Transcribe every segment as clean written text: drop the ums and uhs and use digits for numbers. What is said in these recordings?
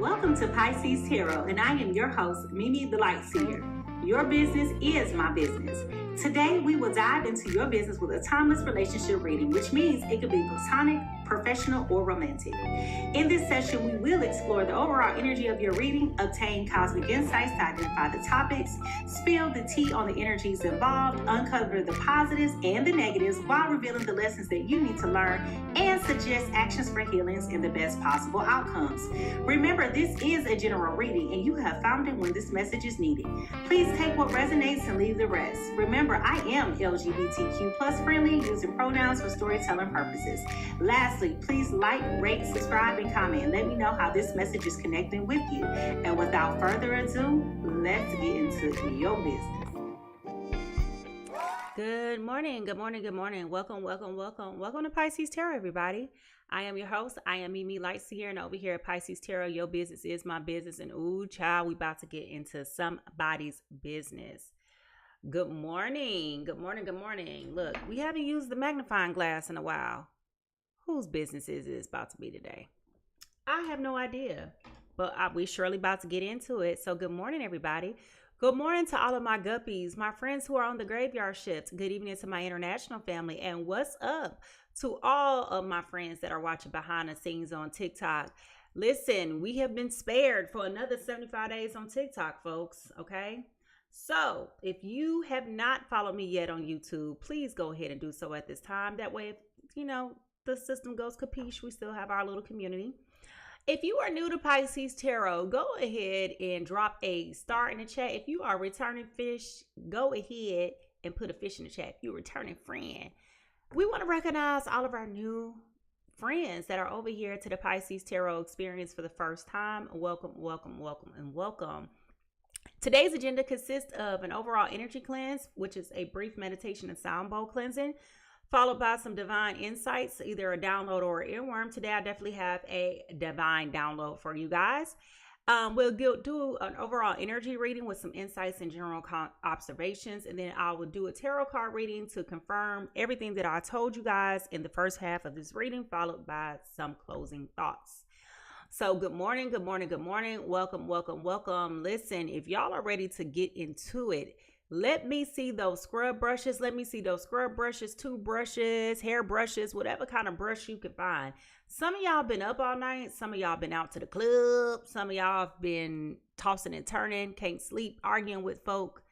Welcome to PiSeas Tarot, and I am your host, Mimi Lightseer. Your business is my business. Today, we will dive into your business with a timeless relationship reading, which means it could be platonic, professional, or romantic. In this session, we will explore the overall energy of your reading, obtain cosmic insights to identify the topics, spill the tea on the energies involved, uncover the positives and the negatives while revealing the lessons that you need to learn, and suggest actions for healings and the best possible outcomes. Remember, this is a general reading, and you have found it when this message is needed. Please take what resonates and leave the rest. Remember, I am LGBTQ plus friendly, using pronouns for storytelling purposes. Lastly, please like, rate, subscribe, and comment. Let me know how this message is connecting with you. And without further ado, let's get into your business. Good morning, good morning, good morning. Welcome to PiSeas Tarot, everybody. I am your host. I am Mimi Lightseer, and over here at PiSeas Tarot, your business is my business. And ooh, child, we about to get into somebody's business. Good morning, good morning, good morning. Look, we haven't used the magnifying glass in a while. Whose business is this about to be today? I have no idea, but we surely about to get into it. So good morning, everybody. Good morning to all of my guppies, my friends who are on the graveyard shift. Good evening to my international family. And what's up to all of my friends that are watching behind the scenes on TikTok? Listen, we have been spared for another 75 days on TikTok, folks, okay? So if you have not followed me yet on YouTube, please go ahead and do so at this time. That way, if, the system goes capiche, we still have our little community. If you are new to PiSeas Tarot, go ahead and drop a star in the chat. If you are a returning fish, go ahead and put a fish in the chat. If you're a returning friend, we want to recognize all of our new friends that are over here to the PiSeas Tarot experience for the first time. Welcome, welcome, welcome, and welcome. Today's agenda consists of an overall energy cleanse, which is a brief meditation and sound bowl cleansing, followed by some divine insights, either a download or an earworm. Today, I definitely have a divine download for you guys. We'll do an overall energy reading with some insights and general observations, and then I will do a tarot card reading to confirm everything that I told you guys in the first half of this reading, followed by some closing thoughts. So good morning, good morning, good morning. Welcome, welcome, welcome. Listen, if y'all are ready to get into it, let me see those scrub brushes. Let me see those scrub brushes, toothbrushes, hair brushes, whatever kind of brush you can find. Some of y'all been up all night. Some of y'all been out to the club. Some of y'all have been tossing and turning, can't sleep, arguing with folk.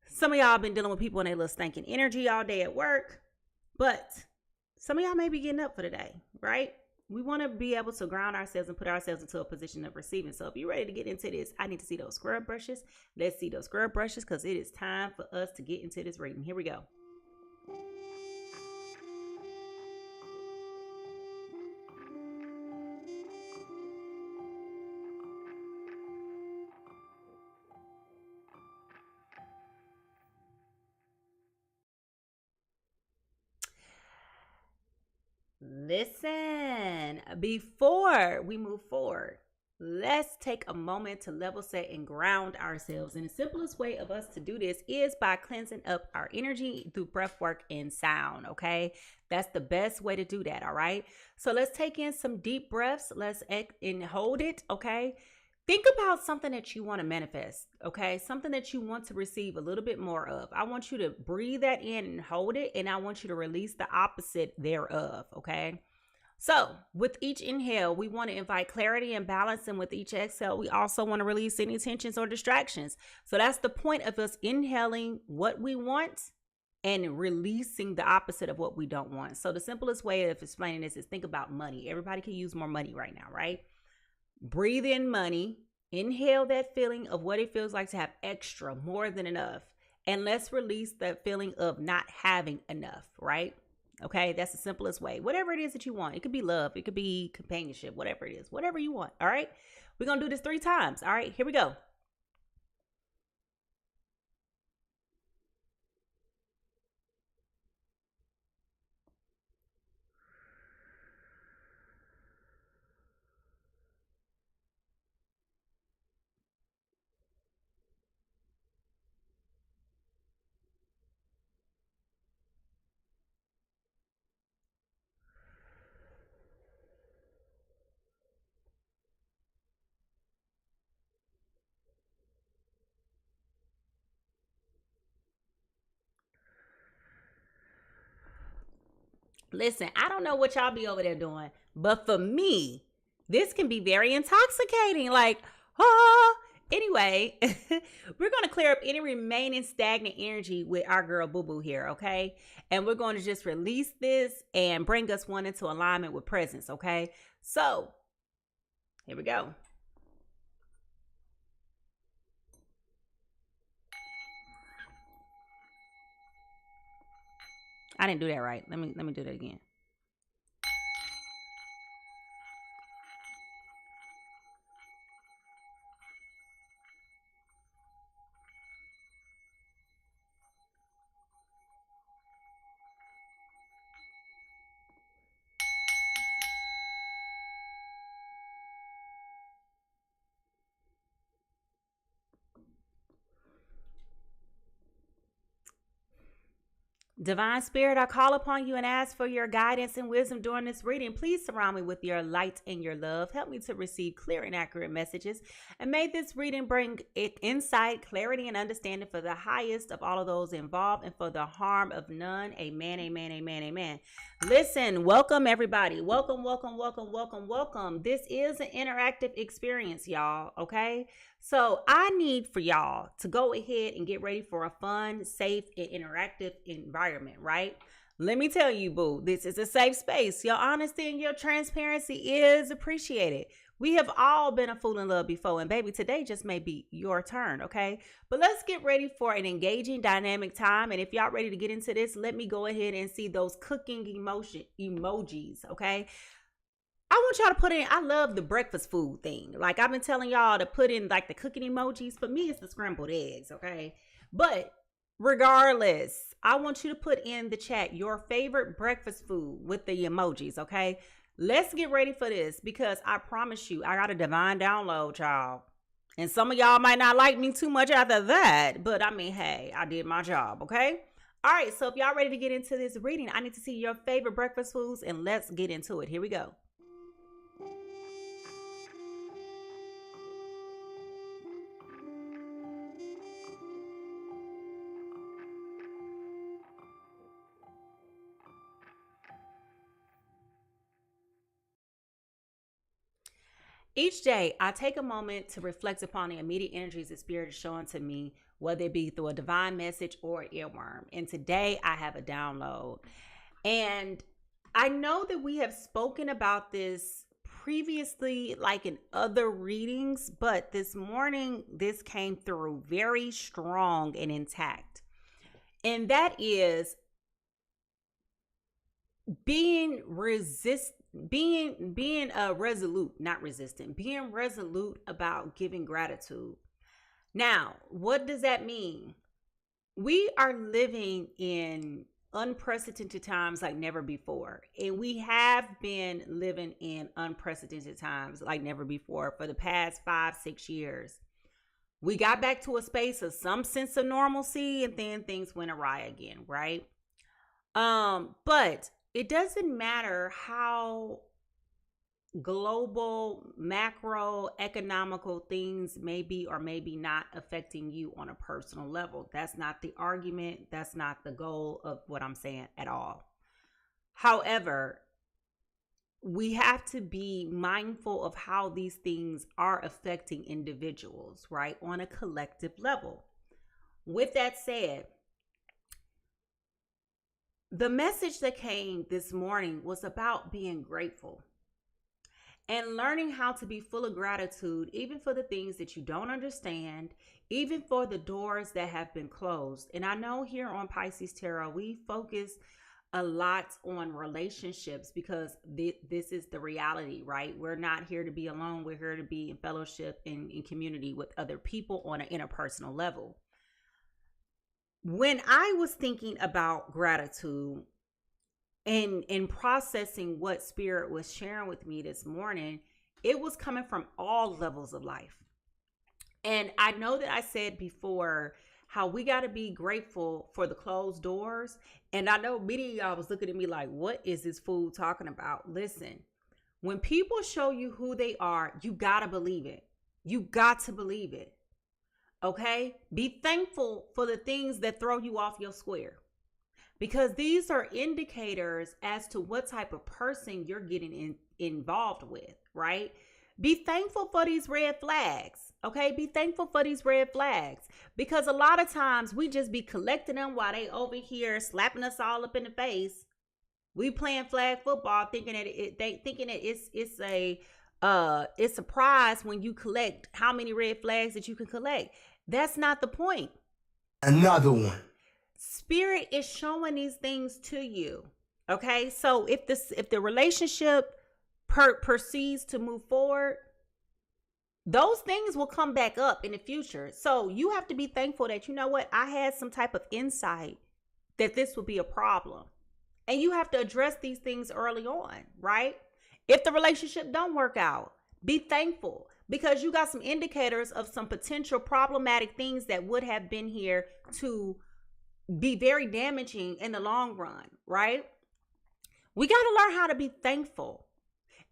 Some of y'all been dealing with people and they little stinking energy all day at work. But some of y'all may be getting up for the day, right? We want to be able to ground ourselves and put ourselves into a position of receiving. So if you're ready to get into this, I need to see those scrub brushes. Let's see those scrub brushes because it is time for us to get into this reading. Here we go. Listen, before we move forward, let's take a moment to level set and ground ourselves. And the simplest way of us to do this is by cleansing up our energy through breath work and sound, okay? That's the best way to do that, all right? So let's take in some deep breaths. Let's and hold it, okay? Think about something that you want to manifest, okay? Something that you want to receive a little bit more of. I want you to breathe that in and hold it, and I want you to release the opposite thereof, okay? So with each inhale, we want to invite clarity and balance, and with each exhale, we also want to release any tensions or distractions. So that's the point of us inhaling what we want and releasing the opposite of what we don't want. So the simplest way of explaining this is think about money. Everybody can use more money right now, right? Breathe in money, inhale that feeling of what it feels like to have extra, more than enough. And let's release that feeling of not having enough, right? Okay, that's the simplest way. Whatever it is that you want. It could be love. It could be companionship, whatever it is. Whatever you want, all right? We're going to do this 3 times, all right? Here we go. Listen, I don't know what y'all be over there doing, but for me, this can be very intoxicating. Like, ah. Anyway, we're going to clear up any remaining stagnant energy with our girl Boo Boo here, okay? And we're going to just release this and bring us one into alignment with presence, okay? So, here we go. I didn't do that right. Let me do that again. Divine Spirit, I call upon you and ask for your guidance and wisdom during this reading. Please surround me with your light and your love. Help me to receive clear and accurate messages. And may this reading bring insight, clarity, and understanding for the highest of all of those involved and for the harm of none. Amen, amen, amen, amen. Listen, welcome everybody. Welcome, welcome, welcome, welcome, welcome. This is an interactive experience, y'all, okay? So I need for y'all to go ahead and get ready for a fun, safe, and interactive environment, right? Let me tell you, boo, this is a safe space. Your honesty and your transparency is appreciated. We have all been a fool in love before, and baby, today just may be your turn, okay? But let's get ready for an engaging, dynamic time. And if y'all ready to get into this, let me go ahead and see those cooking emojis, okay? I want y'all to put in, I love the breakfast food thing. Like I've been telling y'all to put in like the cooking emojis. For me, it's the scrambled eggs, okay? But regardless, I want you to put in the chat your favorite breakfast food with the emojis, okay? Let's get ready for this because I promise you, I got a divine download, y'all. And some of y'all might not like me too much after that, but I mean, hey, I did my job, okay? All right, so if y'all ready to get into this reading, I need to see your favorite breakfast foods and let's get into it. Here we go. Each day, I take a moment to reflect upon the immediate energies that Spirit is showing to me, whether it be through a divine message or an earworm. And today, I have a download. And I know that we have spoken about this previously, like in other readings, but this morning, this came through very strong and intact. And that is being resolute about giving gratitude. Now, what does that mean? We are living in unprecedented times like never before, and we have been living in unprecedented times like never before for the past 5-6 years. We got back to a space of some sense of normalcy, and then things went awry again, right? But it doesn't matter how global, macro, economical things may be or may be not affecting you on a personal level. That's not the argument. That's not the goal of what I'm saying at all. However, we have to be mindful of how these things are affecting individuals, right? On a collective level. With that said, the message that came this morning was about being grateful and learning how to be full of gratitude, even for the things that you don't understand, even for the doors that have been closed. And I know here on Pisces Tarot, we focus a lot on relationships because this is the reality, right? We're not here to be alone. We're here to be in fellowship and in community with other people on an interpersonal level. When I was thinking about gratitude and in processing what Spirit was sharing with me this morning, it was coming from all levels of life. And I know that I said before how we got to be grateful for the closed doors. And I know many of y'all was looking at me like, what is this fool talking about? Listen, when people show you who they are, you got to believe it. You got to believe it. Okay? Be thankful for the things that throw you off your square. because these are indicators as to what type of person you're getting involved with, right? Be thankful for these red flags. Okay, be thankful for these red flags, because a lot of times we just be collecting them while they over here slapping us all up in the face. We playing flag football, thinking that it's a prize when you collect how many red flags that you can collect. That's not the point. Another one. Spirit is showing these things to you. Okay, so if the relationship proceeds to move forward, those things will come back up in the future. So you have to be thankful that, you know what, I had some type of insight that this would be a problem. And you have to address these things early on, right? If the relationship don't work out, be thankful, because you got some indicators of some potential problematic things that would have been here to be very damaging in the long run, right? We got to learn how to be thankful.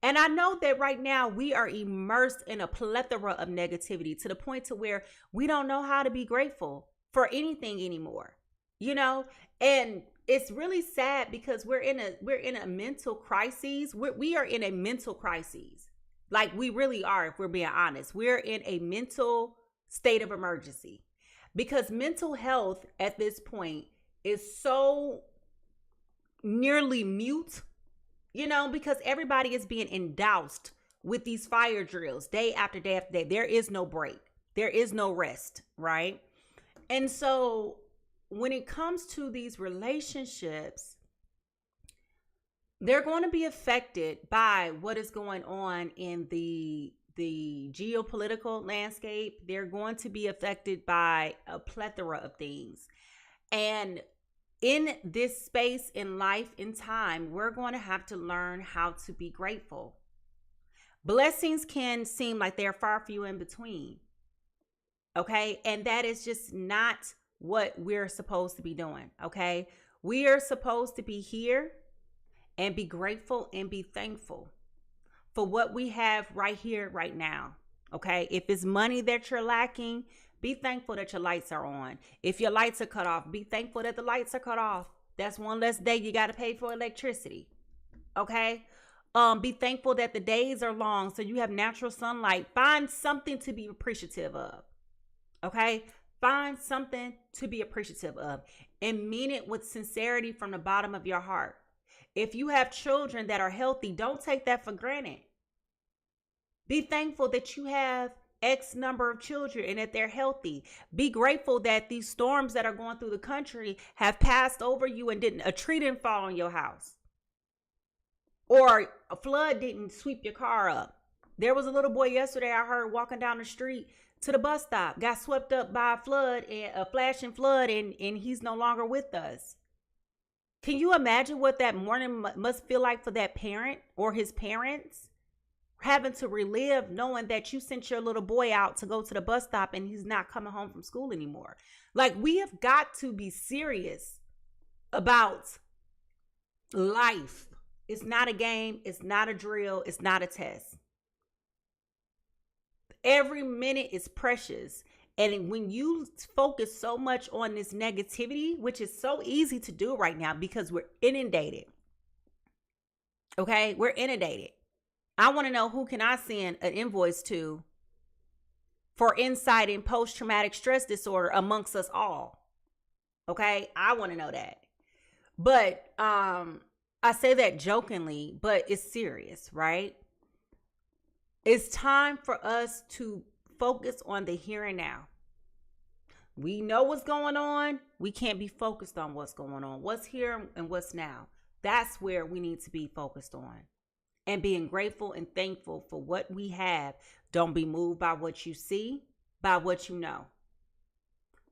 And I know that right now we are immersed in a plethora of negativity to the point to where we don't know how to be grateful for anything anymore, you know? And it's really sad because we're in a mental crisis. We are in a mental crisis. Like, we really are, if we're being honest. We're in a mental state of emergency, because mental health at this point is so nearly mute. You know, because everybody is being endoused with these fire drills day after day after day. There is no break. There is no rest, right? And so when it comes to these relationships, they're going to be affected by what is going on in the geopolitical landscape. They're going to be affected by a plethora of things. And in this space in life, in time, we're going to have to learn how to be grateful. Blessings can seem like they're far few in between. Okay. And that is just not what we're supposed to be doing. Okay. We are supposed to be here and be grateful and be thankful for what we have right here, right now. Okay. If it's money that you're lacking, be thankful that your lights are on. If your lights are cut off, be thankful that the lights are cut off. That's one less day you got to pay for electricity. Okay. Be thankful that the days are long, so you have natural sunlight. Find something to be appreciative of. Okay. Find something to be appreciative of, and mean it with sincerity from the bottom of your heart. If you have children that are healthy, don't take that for granted. Be thankful that you have X number of children and that they're healthy. Be grateful that these storms that are going through the country have passed over you and a tree didn't fall on your house, or a flood didn't sweep your car up. There was a little boy yesterday I heard walking down the street to the bus stop, got swept up by a flood, and a flashing flood, and he's no longer with us. Can you imagine what that morning must feel like for that parent or his parents? Having to relive knowing that you sent your little boy out to go to the bus stop and he's not coming home from school anymore. Like, we have got to be serious about life. It's not a game. It's not a drill. It's not a test. Every minute is precious. And when you focus so much on this negativity, which is so easy to do right now because we're inundated. Okay, we're inundated. I want to know, who can I send an invoice to for insight in post-traumatic stress disorder amongst us all? Okay, I want to know that. But I say that jokingly, but it's serious, right? It's time for us to focus on the here and now. We know what's going on. We can't be focused on what's going on. What's here and what's now. That's where we need to be focused on. And being grateful and thankful for what we have. Don't be moved by what you see, by what you know.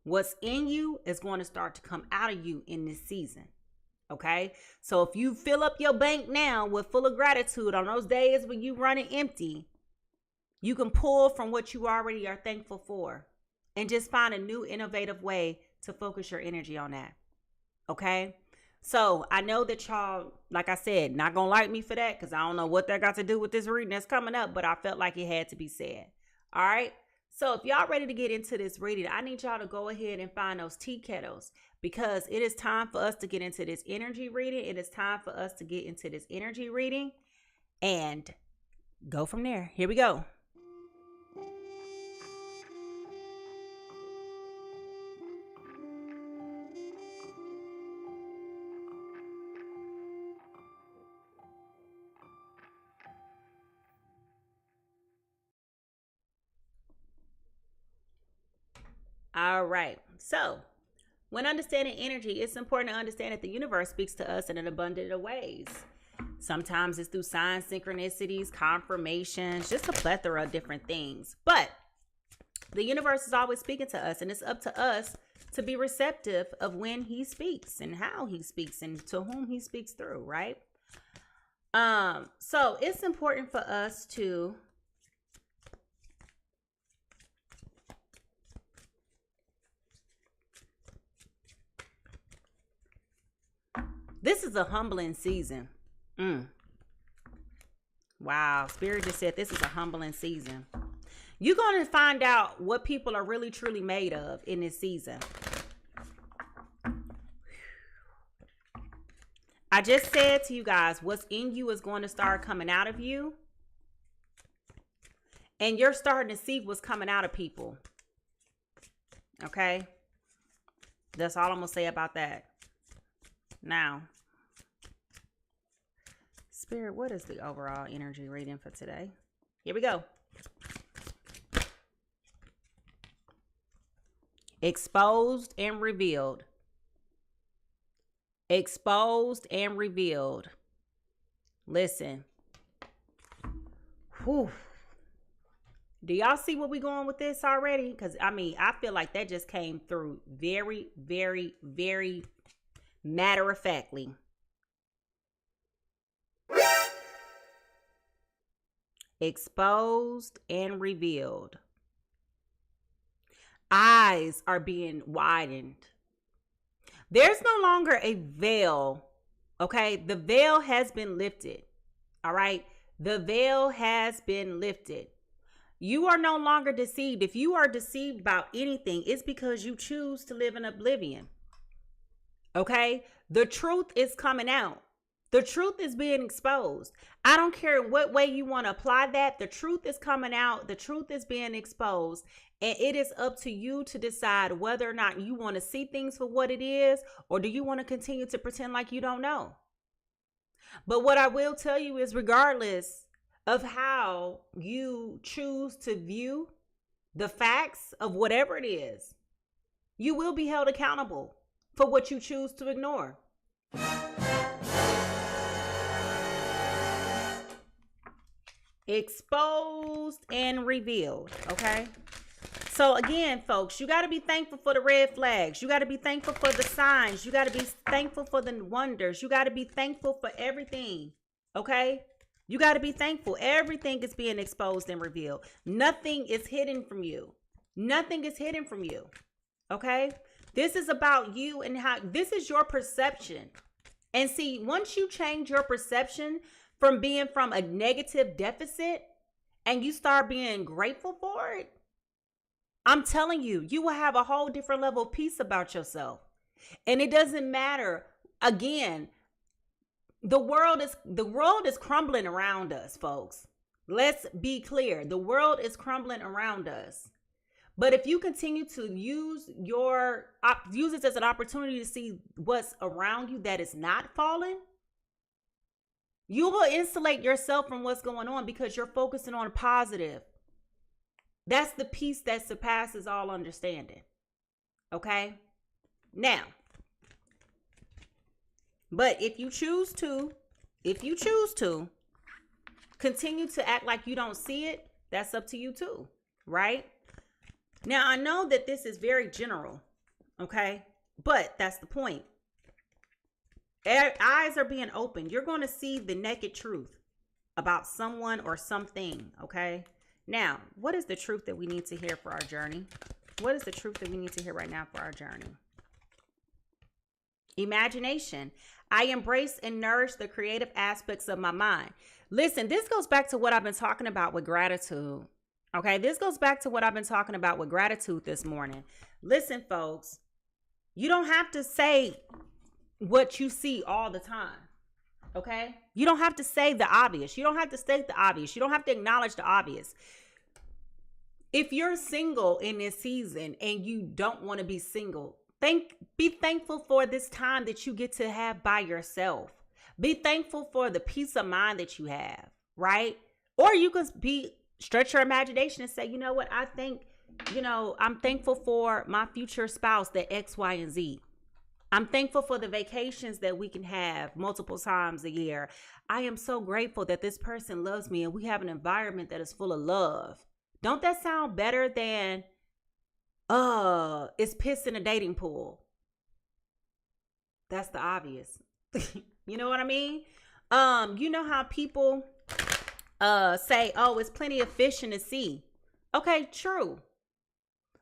What's in you is going to start to come out of you in this season. Okay? So if you fill up your bank now with full of gratitude on those days when you running empty, you can pull from what you already are thankful for and just find a new innovative way to focus your energy on that. Okay? So I know that y'all, like I said, not going to like me for that, because I don't know what that got to do with this reading that's coming up, but I felt like it had to be said. All right. So if y'all ready to get into this reading, I need y'all to go ahead and find those tea kettles, because it is time for us to get into this energy reading. It is time for us to get into this energy reading and go from there. Here we go. All right. So when understanding energy, it's important to understand that the universe speaks to us in an abundant of ways. Sometimes it's through signs, synchronicities, confirmations, just a plethora of different things. But the universe is always speaking to us, and it's up to us to be receptive of when he speaks and how he speaks and to whom he speaks through, right? So it's important for us to this is a humbling season. Wow. Spirit just said this is a humbling season. You're going to find out what people are really, truly made of in this season. I just said to you guys, what's in you is going to start coming out of you. And you're starting to see what's coming out of people. Okay? That's all I'm going to say about that. Now, Spirit, what is the overall energy reading for today? Here we go. Exposed and revealed. Exposed and revealed. Listen. Whew. Do y'all see where we going with this already? Because, I mean, I feel like that just came through very, very, very matter-of-factly. Exposed and revealed. Eyes are being widened. There's no longer a veil, okay? The veil has been lifted, all right? The veil has been lifted. You are no longer deceived. If you are deceived about anything, it's because you choose to live in oblivion, okay? The truth is coming out. The truth is being exposed. I don't care what way you want to apply that. The truth is coming out. The truth is being exposed. And it is up to you to decide whether or not you want to see things for what it is, or do you want to continue to pretend like you don't know? But what I will tell you is, regardless of how you choose to view the facts of whatever it is, you will be held accountable for what you choose to ignore. Exposed and revealed, okay? So again, folks, you got to be thankful for the red flags. You got to be thankful for the signs. You got to be thankful for the wonders. You got to be thankful for everything, okay? You got to be thankful. Everything is being exposed and revealed. Nothing is hidden from you. Nothing is hidden from you, okay? This is about you and how this is your perception. And see, once you change your perception from being from a negative deficit and you start being grateful for it, I'm telling you, you will have a whole different level of peace about yourself. And it doesn't matter. Again, the world is crumbling around us, folks. Let's be clear. The world is crumbling around us. But if you continue to use it as an opportunity to see what's around you that is not falling, you will insulate yourself from what's going on because you're focusing on positive. That's the peace that surpasses all understanding. Okay? Now, but if you choose to continue to act like you don't see it, that's up to you too, right? Now, I know that this is very general, okay? But that's the point. Eyes are being opened. You're going to see the naked truth about someone or something, okay? Now, what is the truth that we need to hear for our journey? What is the truth that we need to hear right now for our journey? Imagination. I embrace and nourish the creative aspects of my mind. Listen, this goes back to what I've been talking about with gratitude. Okay, this goes back to what I've been talking about with gratitude this morning. Listen, folks, you don't have to say what you see all the time. Okay? You don't have to say the obvious. You don't have to state the obvious. You don't have to acknowledge the obvious. If you're single in this season and you don't want to be single, be thankful for this time that you get to have by yourself. Be thankful for the peace of mind that you have, right? Or you can stretch your imagination and say, you know what, I'm thankful for my future spouse, that X, Y, and Z. I'm thankful for the vacations that we can have multiple times a year. I am so grateful that this person loves me and we have an environment that is full of love. Don't that sound better than, it's piss in a dating pool? That's the obvious. You know what I mean? You know how people say, oh, it's plenty of fish in the sea. Okay, true.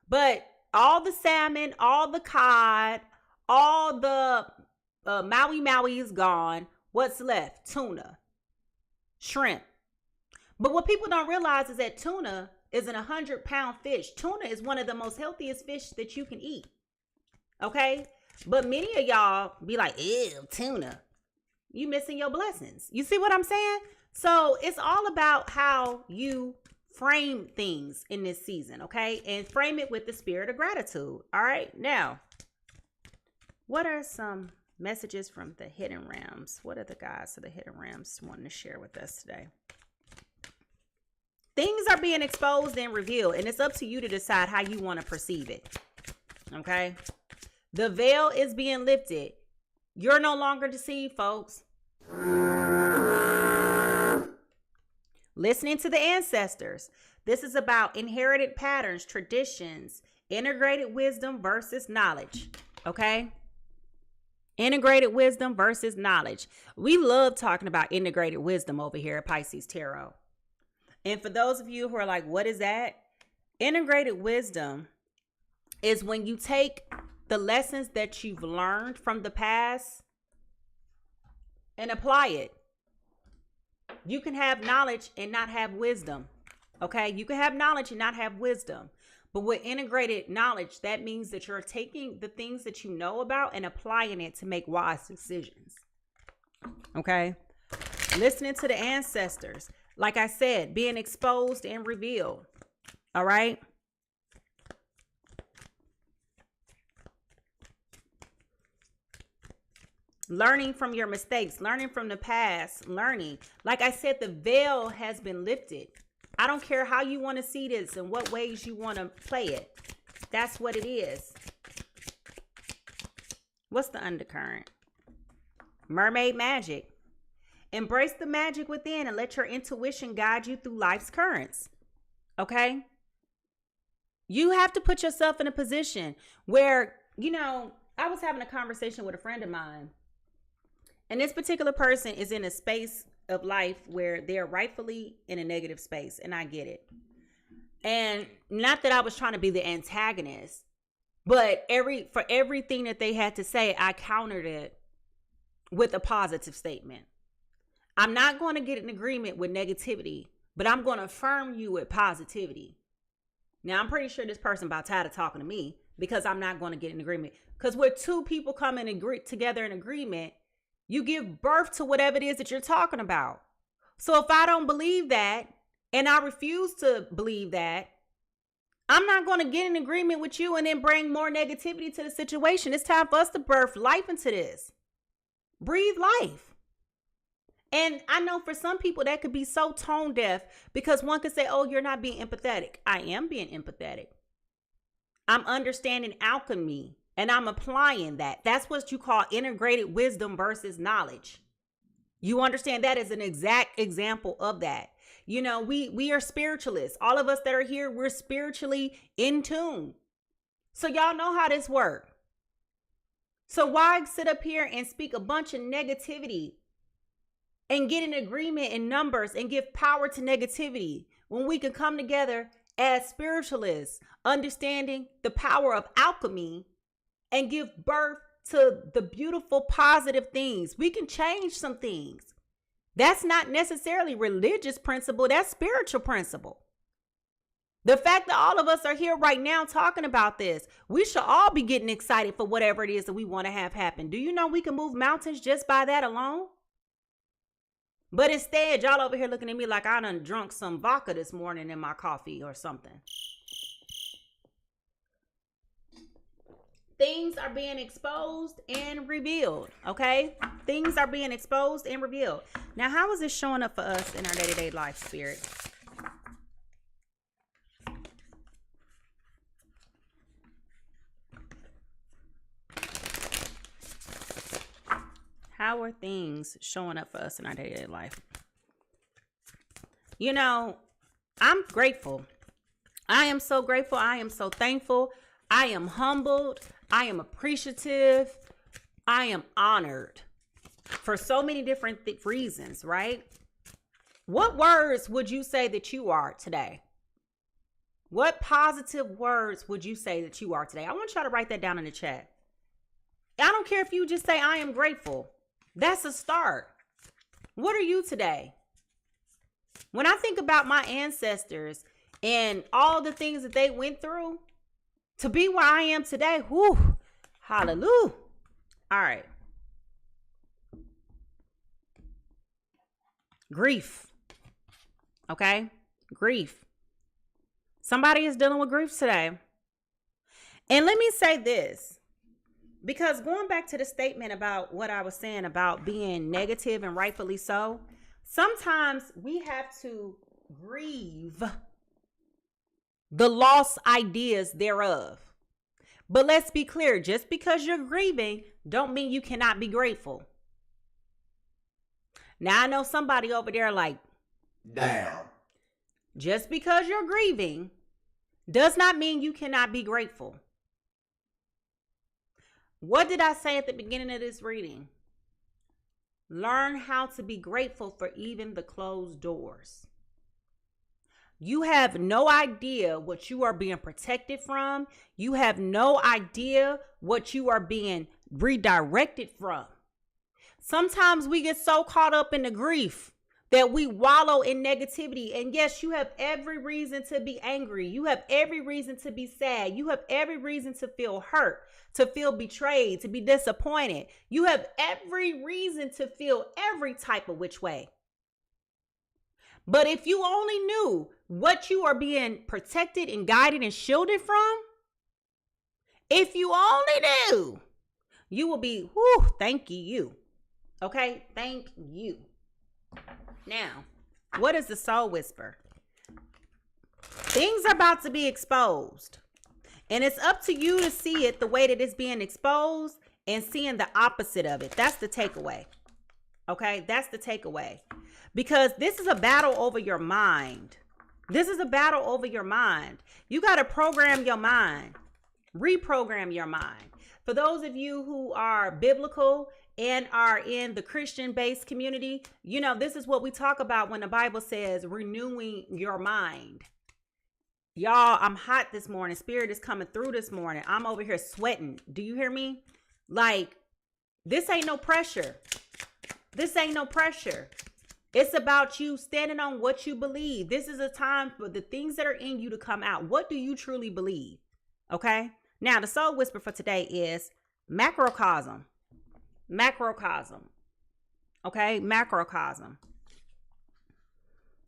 But all the salmon, all the cod, all the Maui is gone. What's left? Tuna, shrimp. But what people don't realize is that tuna is an 100-pound fish. Tuna is one of the most healthiest fish that you can eat. Okay? But many of y'all be like, ew, tuna. You missing your blessings. You see what I'm saying? So it's all about how you frame things in this season, okay? And frame it with the spirit of gratitude. All right? Now, what are some messages from the hidden realms? What are the guys of the hidden realms wanting to share with us today? Things are being exposed and revealed, and it's up to you to decide how you want to perceive it. Okay? The veil is being lifted. You're no longer deceived, folks. Listening to the ancestors. This is about inherited patterns, traditions, integrated wisdom versus knowledge. Okay? Integrated wisdom versus knowledge. We love talking about integrated wisdom over here at Pisces Tarot. And for those of you who are like, what is that? Integrated wisdom is when you take the lessons that you've learned from the past and apply it. You can have knowledge and not have wisdom. Okay? You can have knowledge and not have wisdom. But with integrated knowledge, that means that you're taking the things that you know about and applying it to make wise decisions. Okay? Listening to the ancestors. Like I said, being exposed and revealed. All right? Learning from your mistakes, learning from the past, learning. Like I said, the veil has been lifted. I don't care how you want to see this and what ways you want to play it. That's what it is. What's the undercurrent? Mermaid magic. Embrace the magic within and let your intuition guide you through life's currents. Okay? You have to put yourself in a position where, I was having a conversation with a friend of mine. And this particular person is in a space of life where they're rightfully in a negative space. And I get it. And not that I was trying to be the antagonist, but for everything that they had to say, I countered it with a positive statement. I'm not going to get an agreement with negativity, but I'm going to affirm you with positivity. Now, I'm pretty sure this person about tired of talking to me because I'm not going to get an agreement. Because when two people come and agree together in agreement, you give birth to whatever it is that you're talking about. So if I don't believe that, and I refuse to believe that, I'm not going to get an agreement with you and then bring more negativity to the situation. It's time for us to birth life into this. Breathe life. And I know for some people that could be so tone deaf because one could say, oh, you're not being empathetic. I am being empathetic. I'm understanding alchemy and I'm applying that. That's what you call integrated wisdom versus knowledge. You understand that as an exact example of that. We are spiritualists. All of us that are here, we're spiritually in tune. So y'all know how this works. So why sit up here and speak a bunch of negativity and get an agreement in numbers and give power to negativity when we can come together as spiritualists, understanding the power of alchemy and give birth to the beautiful, positive things. We can change some things. That's not necessarily religious principle. That's spiritual principle. The fact that all of us are here right now talking about this, we should all be getting excited for whatever it is that we want to have happen. Do you know we can move mountains just by that alone? But instead, y'all over here looking at me like I done drunk some vodka this morning in my coffee or something. Things are being exposed and revealed, okay? Things are being exposed and revealed. Now, how is this showing up for us in our day-to-day life, Spirit? How are things showing up for us in our day-to-day life? You know, I'm grateful. I am so grateful. I am so thankful. I am humbled. I am appreciative. I am honored for so many different reasons, right? What words would you say that you are today? What positive words would you say that you are today? I want y'all to write that down in the chat. I don't care if you just say, I am grateful. That's a start. What are you today? When I think about my ancestors and all the things that they went through to be where I am today, whoo, hallelujah. All right. Grief. Okay? Grief. Somebody is dealing with grief today. And let me say this. Because going back to the statement about what I was saying about being negative and rightfully so, sometimes we have to grieve the lost ideas thereof. But let's be clear, just because you're grieving don't mean you cannot be grateful. Now I know somebody over there like, Damn. just because you're grieving does not mean you cannot be grateful. What did I say at the beginning of this reading? Learn how to be grateful for even the closed doors. You have no idea what you are being protected from. You have no idea what you are being redirected from. Sometimes we get so caught up in the grief that we wallow in negativity. And yes, you have every reason to be angry. You have every reason to be sad. You have every reason to feel hurt, to feel betrayed, to be disappointed. You have every reason to feel every type of which way. But if you only knew what you are being protected and guided and shielded from, if you only knew, you will be, whoo, thank you. Okay, thank you. Now, what is the soul whisper? Things are about to be exposed. And it's up to you to see it the way that it's being exposed and seeing the opposite of it. That's the takeaway. Okay, that's the takeaway. Because this is a battle over your mind. This is a battle over your mind. You got to program your mind. Reprogram your mind. For those of you who are biblical and are in the Christian-based community, you know, this is what we talk about when the Bible says renewing your mind. Y'all, I'm hot this morning. Spirit is coming through this morning. I'm over here sweating. Do you hear me? Like, this ain't no pressure. This ain't no pressure. It's about you standing on what you believe. This is a time for the things that are in you to come out. What do you truly believe? Okay? Now, the soul whisper for today is macrocosm. Macrocosm. Okay? Macrocosm.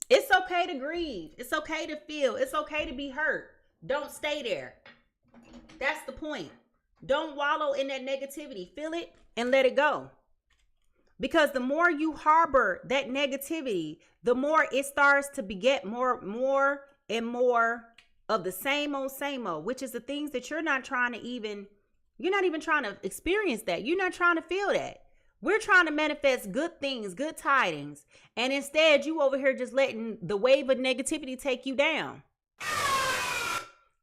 It's okay to grieve. It's okay to feel. It's okay to be hurt. Don't stay there. That's the point. Don't wallow in that negativity. Feel it and let it go. Because the more you harbor that negativity, the more it starts to beget more and more of the same old, which is the things that you're not even trying to experience that. You're not trying to feel that. We're trying to manifest good things, good tidings. And instead, you over here just letting the wave of negativity take you down.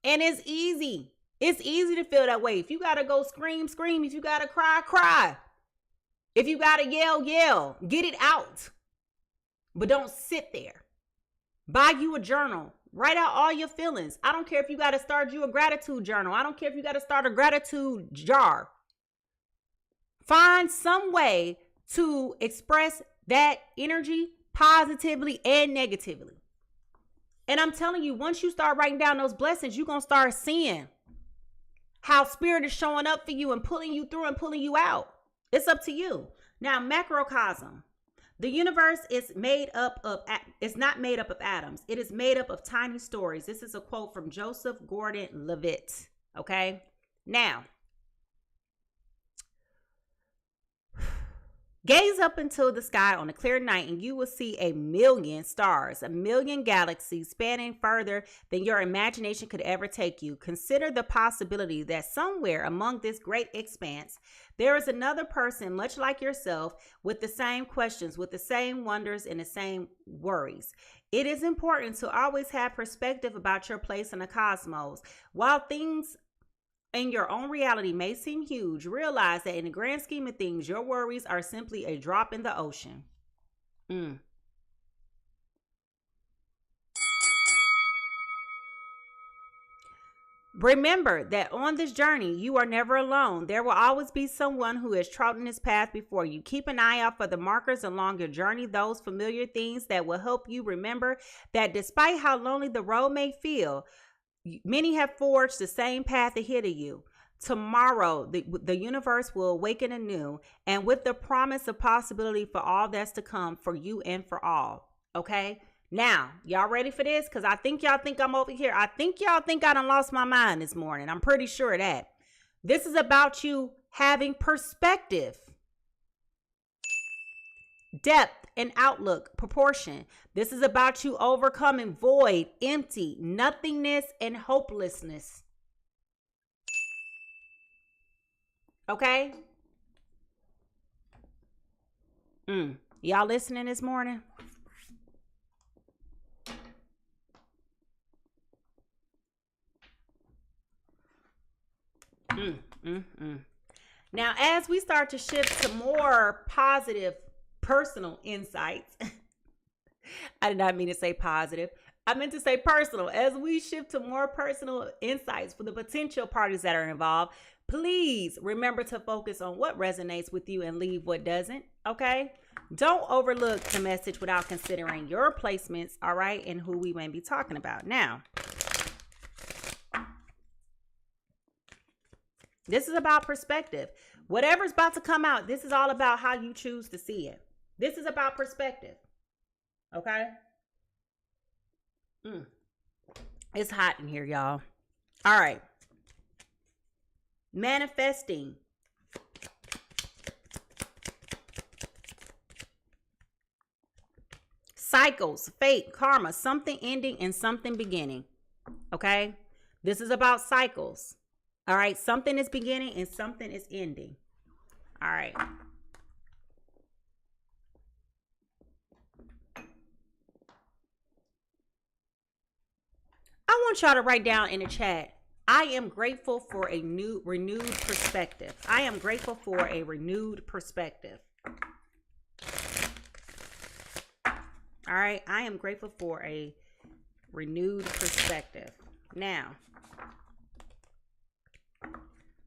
And it's easy. It's easy to feel that way. If you got to go scream, scream. If you got to cry, cry. If you got to yell, yell. Get it out. But don't sit there. Buy you a journal. Write out all your feelings. I don't care if you got to start you a gratitude journal. I don't care if you got to start a gratitude jar. Find some way to express that energy positively and negatively. And I'm telling you, once you start writing down those blessings, you're going to start seeing how spirit is showing up for you and pulling you through and pulling you out. It's up to you. Now, macrocosm. The universe is it's not made up of atoms. It is made up of tiny stories. This is a quote from Joseph Gordon-Levitt. Okay. Now, gaze up into the sky on a clear night and you will see a million stars, a million galaxies spanning further than your imagination could ever take you. Consider the possibility that somewhere among this great expanse, there is another person much like yourself with the same questions, with the same wonders and the same worries. It is important to always have perspective about your place in the cosmos. While things in your own reality may seem huge, realize that in the grand scheme of things, your worries are simply a drop in the ocean. Remember that on this journey, you are never alone. There will always be someone who has trodden this path before you. Keep an eye out for the markers along your journey, those familiar things that will help you remember that despite how lonely the road may feel, many have forged the same path ahead of you. Tomorrow, the universe will awaken anew, and with the promise of possibility for all that's to come for you and for all. Okay? Now, y'all ready for this? Because I think y'all think I'm over here. I think y'all think I done lost my mind this morning. I'm pretty sure of that. This is about you having perspective, depth and outlook, proportion. This is about you overcoming void, empty, nothingness, and hopelessness. Okay? Y'all listening this morning? Now, as we start to shift to more positive personal insights, I did not mean to say positive. I meant to say personal. As we shift to more personal insights for the potential parties that are involved, please remember to focus on what resonates with you and leave what doesn't. Okay? Don't overlook the message without considering your placements, all right, and who we may be talking about. Now, this is about perspective. Whatever's about to come out, this is all about how you choose to see it. This is about perspective. Okay? It's hot in here, y'all. All right. Manifesting. Cycles, fate, karma, something ending and something beginning. Okay? This is about cycles. All right, something is beginning and something is ending. All right. I want y'all to write down in the chat, I am grateful for a renewed perspective. I am grateful for a renewed perspective. All right, I am grateful for a renewed perspective. Now,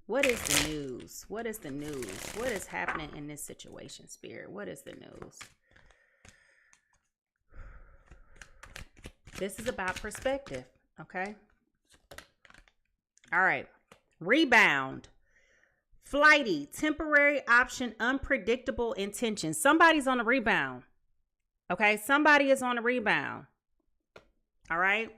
what is the news? What is the news? What is happening in this situation, Spirit? What is the news? This is about perspective, okay? All right. Rebound. Flighty, temporary option, unpredictable intention. Somebody's on a rebound, okay? Somebody is on a rebound, all right?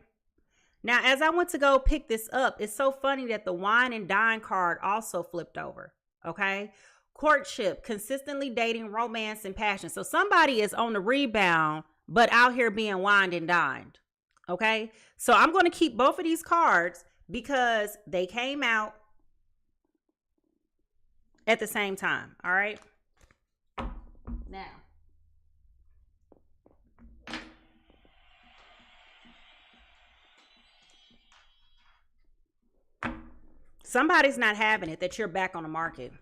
Now, as I went to go pick this up, it's so funny that the wine and dine card also flipped over, okay? Courtship, consistently dating, romance, and passion. So somebody is on the rebound, but out here being wined and dined, okay? So I'm going to keep both of these cards because they came out at the same time, all right? Now, somebody's not having it that you're back on the market.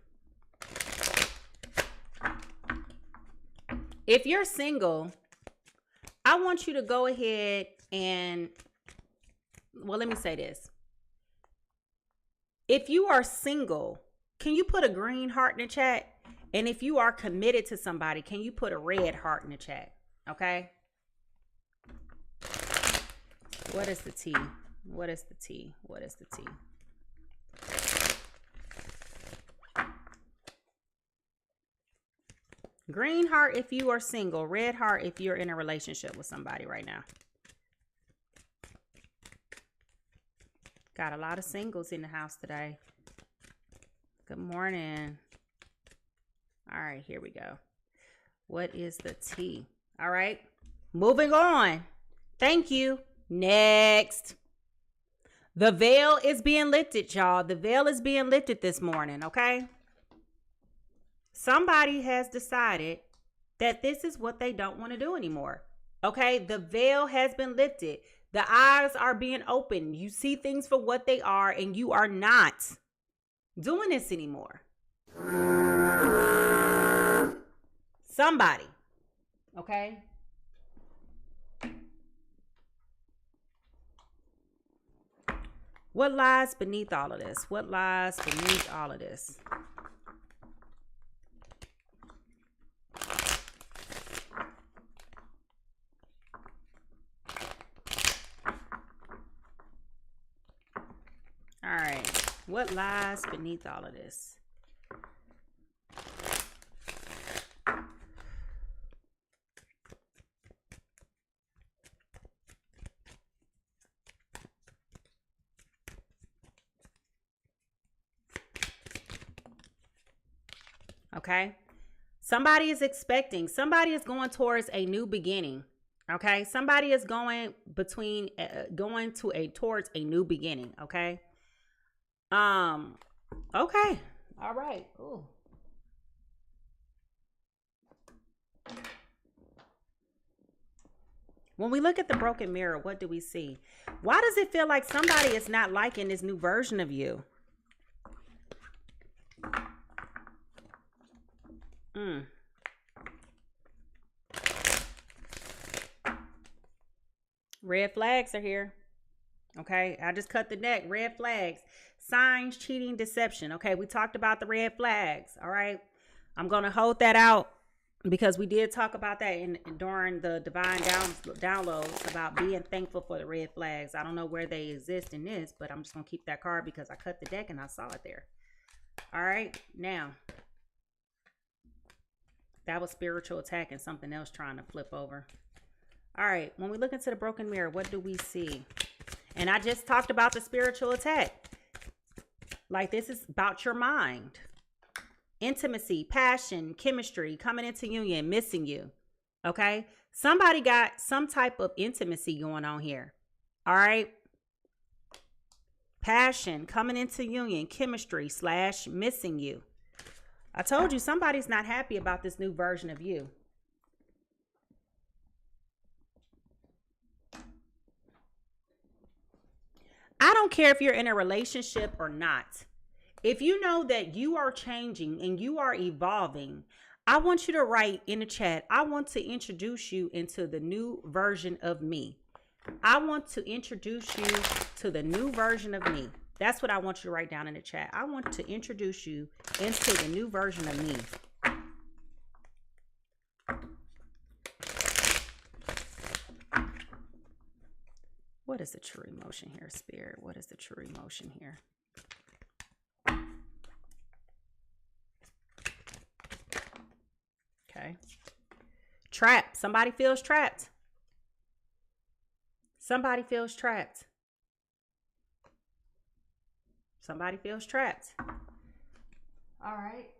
If you're single, I want you to go ahead and, well, let me say this. If you are single, can you put a green heart in the chat? And if you are committed to somebody, can you put a red heart in the chat? Okay? What is the tea? What is the tea? What is the tea? Green heart if you are single. Red heart if you're in a relationship with somebody right now. Got a lot of singles in the house today. Good morning. All right, here we go. What is the tea? All right, moving on. Thank you. Next. The veil is being lifted, y'all. The veil is being lifted this morning, okay? Somebody has decided that this is what they don't want to do anymore, okay? The veil has been lifted. The eyes are being opened. You see things for what they are, and you are not doing this anymore. Somebody, okay? What lies beneath all of this? What lies beneath all of this? All right. What lies beneath all of this? Okay. Somebody is expecting, somebody is going towards a new beginning. Okay. Somebody is going towards a new beginning. Okay. Okay. All right. Ooh. When we look at the broken mirror, what do we see? Why does it feel like somebody is not liking this new version of you? Red flags are here. Okay, I just cut the deck. Red flags, signs, cheating, deception. Okay, we talked about the red flags. All right, I'm gonna hold that out because we did talk about that during the divine downloads about being thankful for the red flags. I don't know where they exist in this, but I'm just gonna keep that card because I cut the deck and I saw it there. All right, now that was spiritual attack and something else trying to flip over. All right, when we look into the broken mirror, what do we see? And I just talked about the spiritual attack. Like, this is about your mind. Intimacy, passion, chemistry, coming into union, missing you. Okay? Somebody got some type of intimacy going on here. All right? Passion, coming into union, chemistry / missing you. I told you somebody's not happy about this new version of you. I don't care if you're in a relationship or not. If you know that you are changing and you are evolving, I want you to write in the chat, I want to introduce you into the new version of me. I want to introduce you to the new version of me. That's what I want you to write down in the chat. I want to introduce you into the new version of me. What is the true emotion here, Spirit? What is the true emotion here? Okay. Trapped. Somebody feels trapped. Somebody feels trapped. Somebody feels trapped. All right.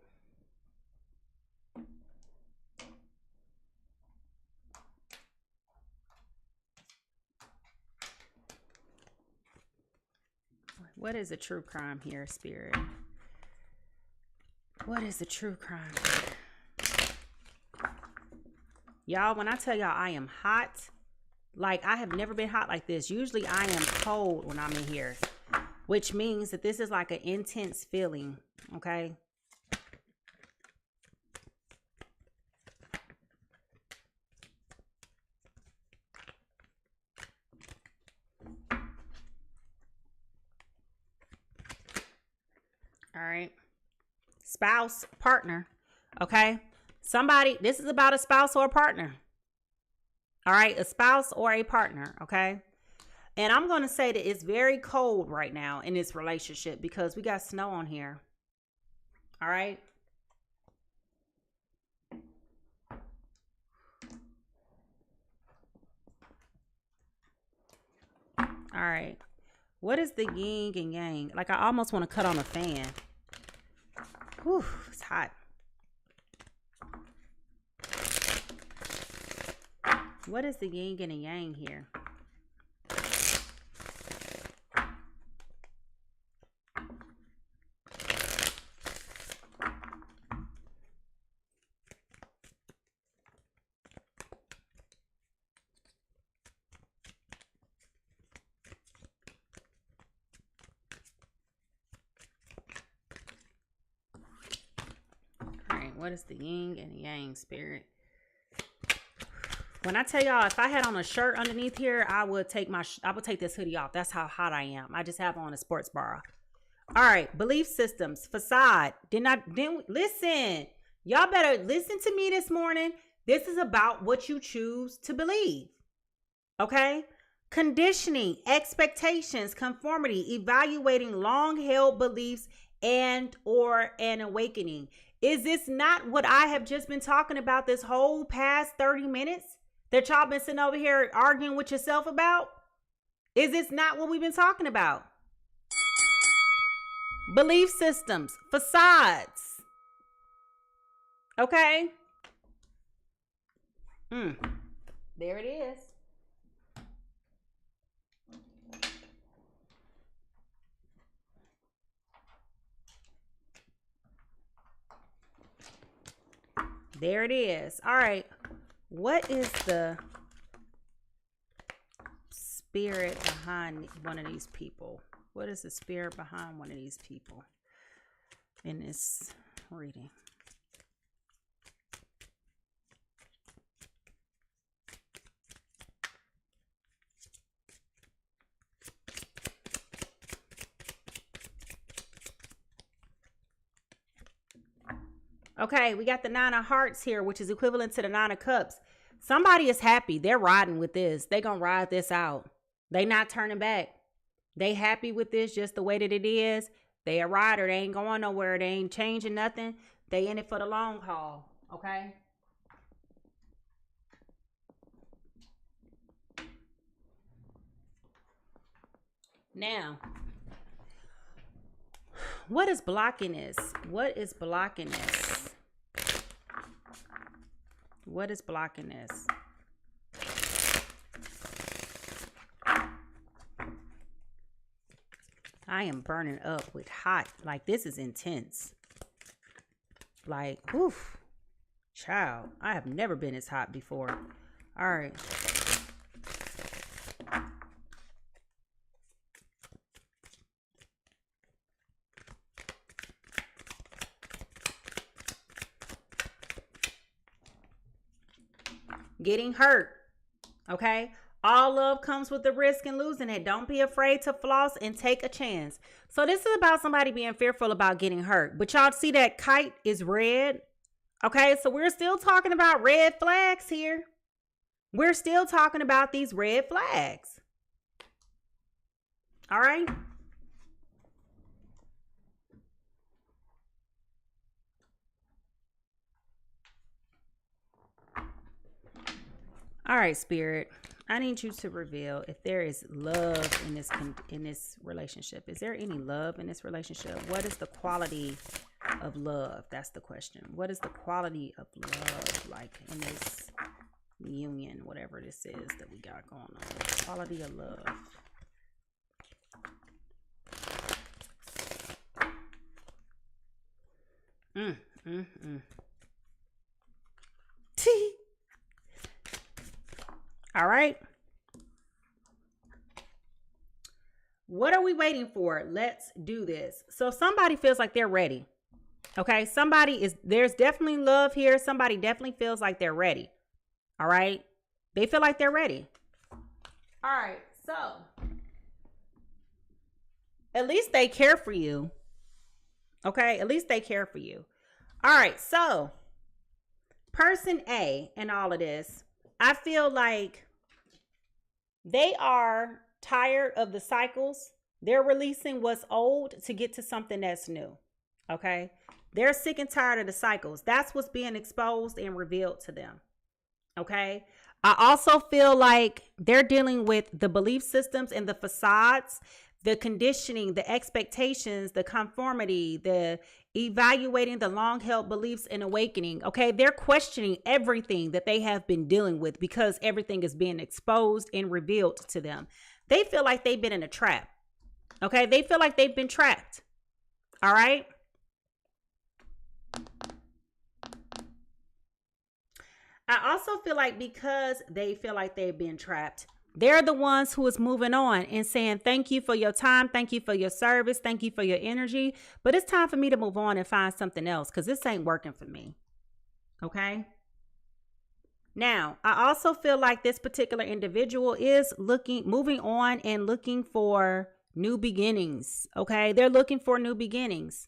What is a true crime here, Spirit? What is a true crime? Y'all, when I tell y'all I am hot, like I have never been hot like this. Usually I am cold when I'm in here, which means that this is like an intense feeling, okay? All right. Spouse, partner. Okay. Somebody, this is about a spouse or a partner. All right. A spouse or a partner. Okay. And I'm going to say that it's very cold right now in this relationship because we got snow on here. All right. All right. What is the yin and yang? Like, I almost want to cut on a fan. Whew, it's hot. What is the yin and the yang here? What is the yin and the yang, spirit? When I tell y'all, if I had on a shirt underneath here, I would take this hoodie off. That's how hot I am. I just have on a sports bra. All right, belief systems, facade. Listen. Y'all better listen to me this morning. This is about what you choose to believe. Okay? Conditioning, expectations, conformity, evaluating long-held beliefs or an awakening. Is this not what I have just been talking about this whole past 30 minutes that y'all been sitting over here arguing with yourself about? Is this not what we've been talking about? Belief systems, facades. Okay? There it is. There it is. All right. What is the spirit behind one of these people? What is the spirit behind one of these people in this reading? Okay, we got the 9 of hearts here, which is equivalent to the 9 of cups. Somebody is happy. They're riding with this. They're going to ride this out. They not turning back. They happy with this just the way that it is. They a rider. They ain't going nowhere. They ain't changing nothing. They in it for the long haul. Okay? Now, what is blocking this? What is blocking this? What is blocking this? I am burning up with hot. Like, this is intense. Like, oof. Child, I have never been as hot before. All right. Getting hurt. Okay? All love comes with the risk and losing it. Don't be afraid to floss and take a chance. So this is about somebody being fearful about getting hurt. But y'all see that kite is red? Okay, so we're still talking about red flags here. We're still talking about these red flags. All right? All right, Spirit. I need you to reveal if there is love in this relationship. Is there any love in this relationship? What is the quality of love? That's the question. What is the quality of love like in this union, whatever this is that we got going on? Quality of love. All right. What are we waiting for? Let's do this. So somebody feels like they're ready. Okay. There's definitely love here. Somebody definitely feels like they're ready. All right. They feel like they're ready. All right. So at least they care for you. Okay. At least they care for you. All right. So person A in all of this, I feel like they are tired of the cycles. They're releasing what's old to get to something that's new. Okay. They're sick and tired of the cycles. That's what's being exposed and revealed to them. Okay. I also feel like they're dealing with the belief systems and the facades, the conditioning, the expectations, the conformity, the evaluating the long-held beliefs and awakening. Okay. They're questioning everything that they have been dealing with because everything is being exposed and revealed to them. They feel like they've been in a trap. Okay. They feel like they've been trapped. All right. I also feel like because they feel like they've been trapped, they're the ones who is moving on and saying, thank you for your time. Thank you for your service. Thank you for your energy. But it's time for me to move on and find something else because this ain't working for me. Okay. Now, I also feel like this particular individual is moving on and looking for new beginnings. Okay. They're looking for new beginnings.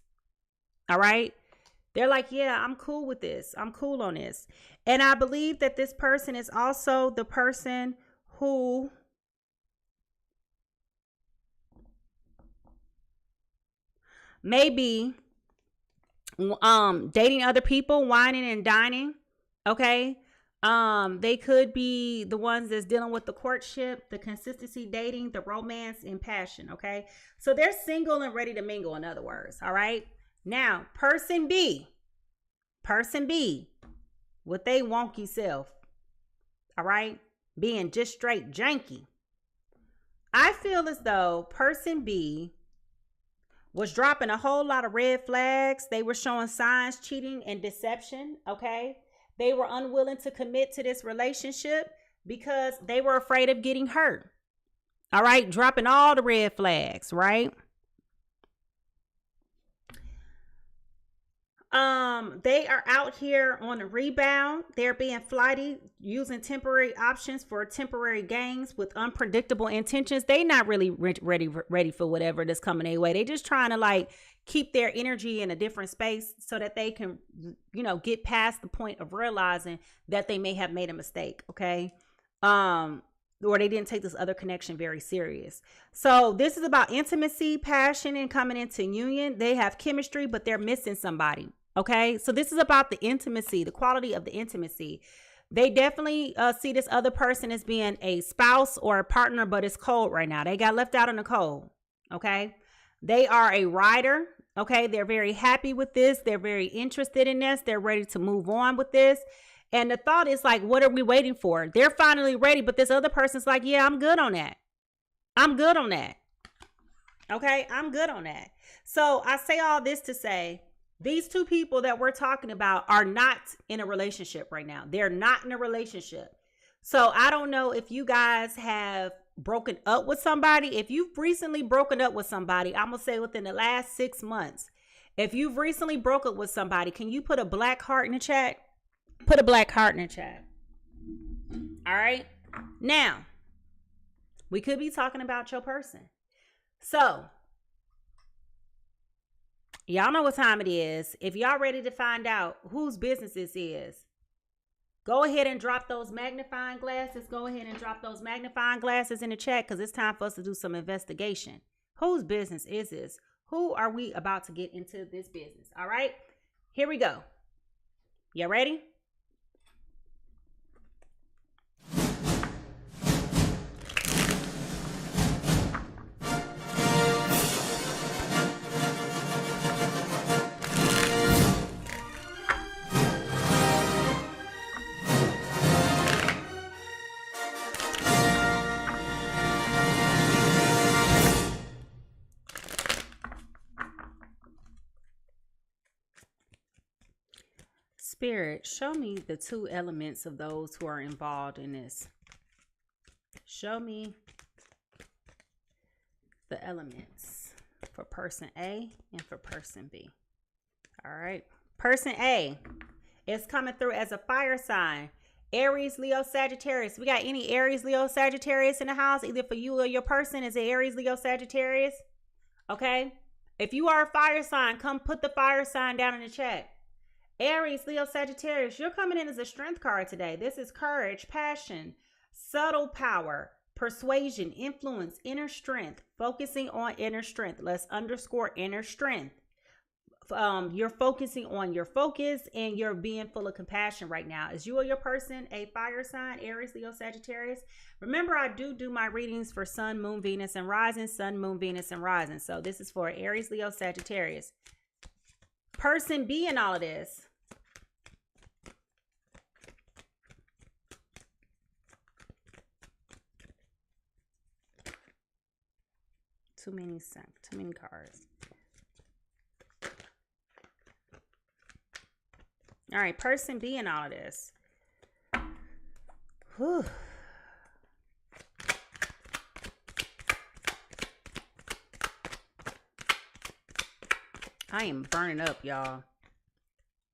All right. They're like, yeah, I'm cool with this. I'm cool on this. And I believe that this person is also the person who may be dating other people, whining and dining. Okay. They could be the ones that's dealing with the courtship, the consistency, dating, the romance, and passion. Okay. So they're single and ready to mingle, in other words. All right. Now, person B, with they wonky self, all right, being just straight janky. I feel as though person B was dropping a whole lot of red flags. They were showing signs, cheating and deception, okay? They were unwilling to commit to this relationship because they were afraid of getting hurt, all right? Dropping all the red flags, right? They are out here on a rebound. They're being flighty, using temporary options for temporary gains with unpredictable intentions. They not really ready for whatever that's coming their way. They just trying to like keep their energy in a different space so that they can, get past the point of realizing that they may have made a mistake. Okay. Or they didn't take this other connection very serious. So this is about intimacy, passion, and coming into union. They have chemistry, but they're missing somebody. Okay. So this is about the intimacy, the quality of the intimacy. They definitely see this other person as being a spouse or a partner, but it's cold right now. They got left out in the cold. Okay. They are a rider. Okay. They're very happy with this. They're very interested in this. They're ready to move on with this. And the thought is like, what are we waiting for? They're finally ready. But this other person's like, yeah, I'm good on that. I'm good on that. Okay. I'm good on that. So I say all this to say, these two people that we're talking about are not in a relationship right now. They're not in a relationship. So I don't know if you guys have broken up with somebody. If you've recently broken up with somebody, I'm going to say within the last 6 months, if you've recently broken up with somebody, can you put a black heart in the chat? Put a black heart in the chat. All right. Now, we could be talking about your person. So, y'all know what time it is. If y'all ready to find out whose business this is, go ahead and drop those magnifying glasses. Go ahead and drop those magnifying glasses in the chat because it's time for us to do some investigation. Whose business is this? Who are we about to get into this business? All right. Here we go. You ready? Spirit, show me the two elements of those who are involved in this. Show me the elements for person A and for person B. All right. Person A is coming through as a fire sign. Aries, Leo, Sagittarius. We got any Aries, Leo, Sagittarius in the house, either for you or your person? Is it Aries, Leo, Sagittarius? Okay. If you are a fire sign, come put the fire sign down in the chat. Aries, Leo, Sagittarius, you're coming in as a strength card today. This is courage, passion, subtle power, persuasion, influence, inner strength, focusing on inner strength. Let's underscore inner strength. You're focusing on your focus and you're being full of compassion right now. Is you or your person a fire sign? Aries, Leo, Sagittarius. Remember, I do my readings for Sun, Moon, Venus, and Rising. Sun, Moon, Venus, and Rising. So this is for Aries, Leo, Sagittarius. Person B in all of this. Too many cards. All right, person B in all of this. Whew. I am burning up, y'all.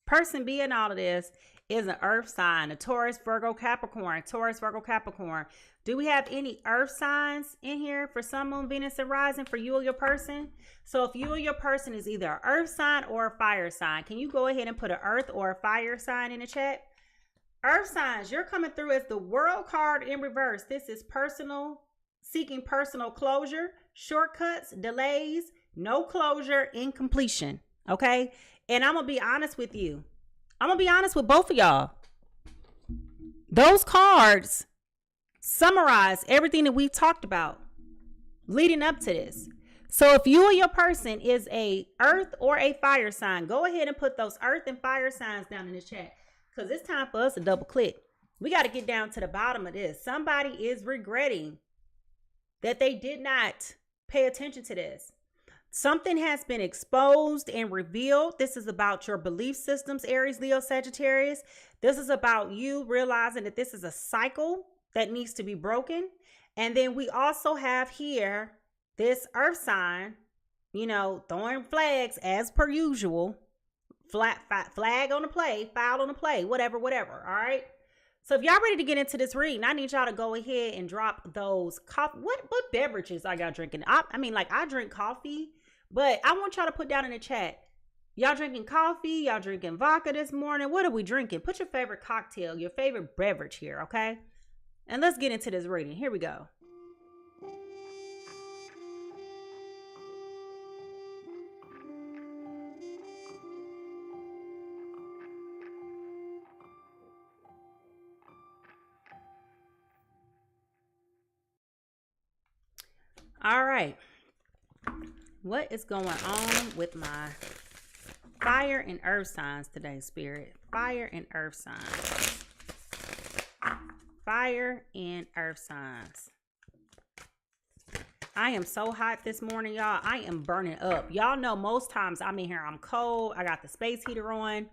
Person B in all of this is an earth sign, a Taurus, Virgo, Capricorn. Taurus, Virgo, Capricorn. Do we have any earth signs in here for Sun, Moon, Venus, and Rising for you or your person? So if you or your person is either an earth sign or a fire sign, can you go ahead and put an earth or a fire sign in the chat? Earth signs, you're coming through as the World card in reverse. This is personal, seeking personal closure, shortcuts, delays, no closure, incompletion. Okay? And I'm going to be honest with you. I'm going to be honest with both of y'all. Those cards summarize everything that we talked about leading up to this. So if you or your person is a earth or a fire sign, go ahead and put those earth and fire signs down in the chat, because it's time for us to double click. We got to get down to the bottom of this. Somebody is regretting that they did not pay attention to this. Something has been exposed and revealed. This is about your belief systems, Aries, Leo, Sagittarius. This is about you realizing that this is a cycle that needs to be broken. And then we also have here this earth sign, you know, throwing flags as per usual. Flag on the play, foul on the play, whatever. All right. So if y'all ready to get into this reading, I need y'all to go ahead and drop those coffee. What beverages are y'all drinking? I mean, like, I drink coffee, but I want y'all to put down in the chat. Y'all drinking coffee? Y'all drinking vodka this morning? What are we drinking? Put your favorite cocktail, your favorite beverage here, okay? And let's get into this reading. Here we go. All right. What is going on with my fire and earth signs today, Spirit? Fire and earth signs. Fire and earth signs. I am so hot this morning, y'all. I am burning up. Y'all know most times I'm in here, I'm cold. I got the space heater on.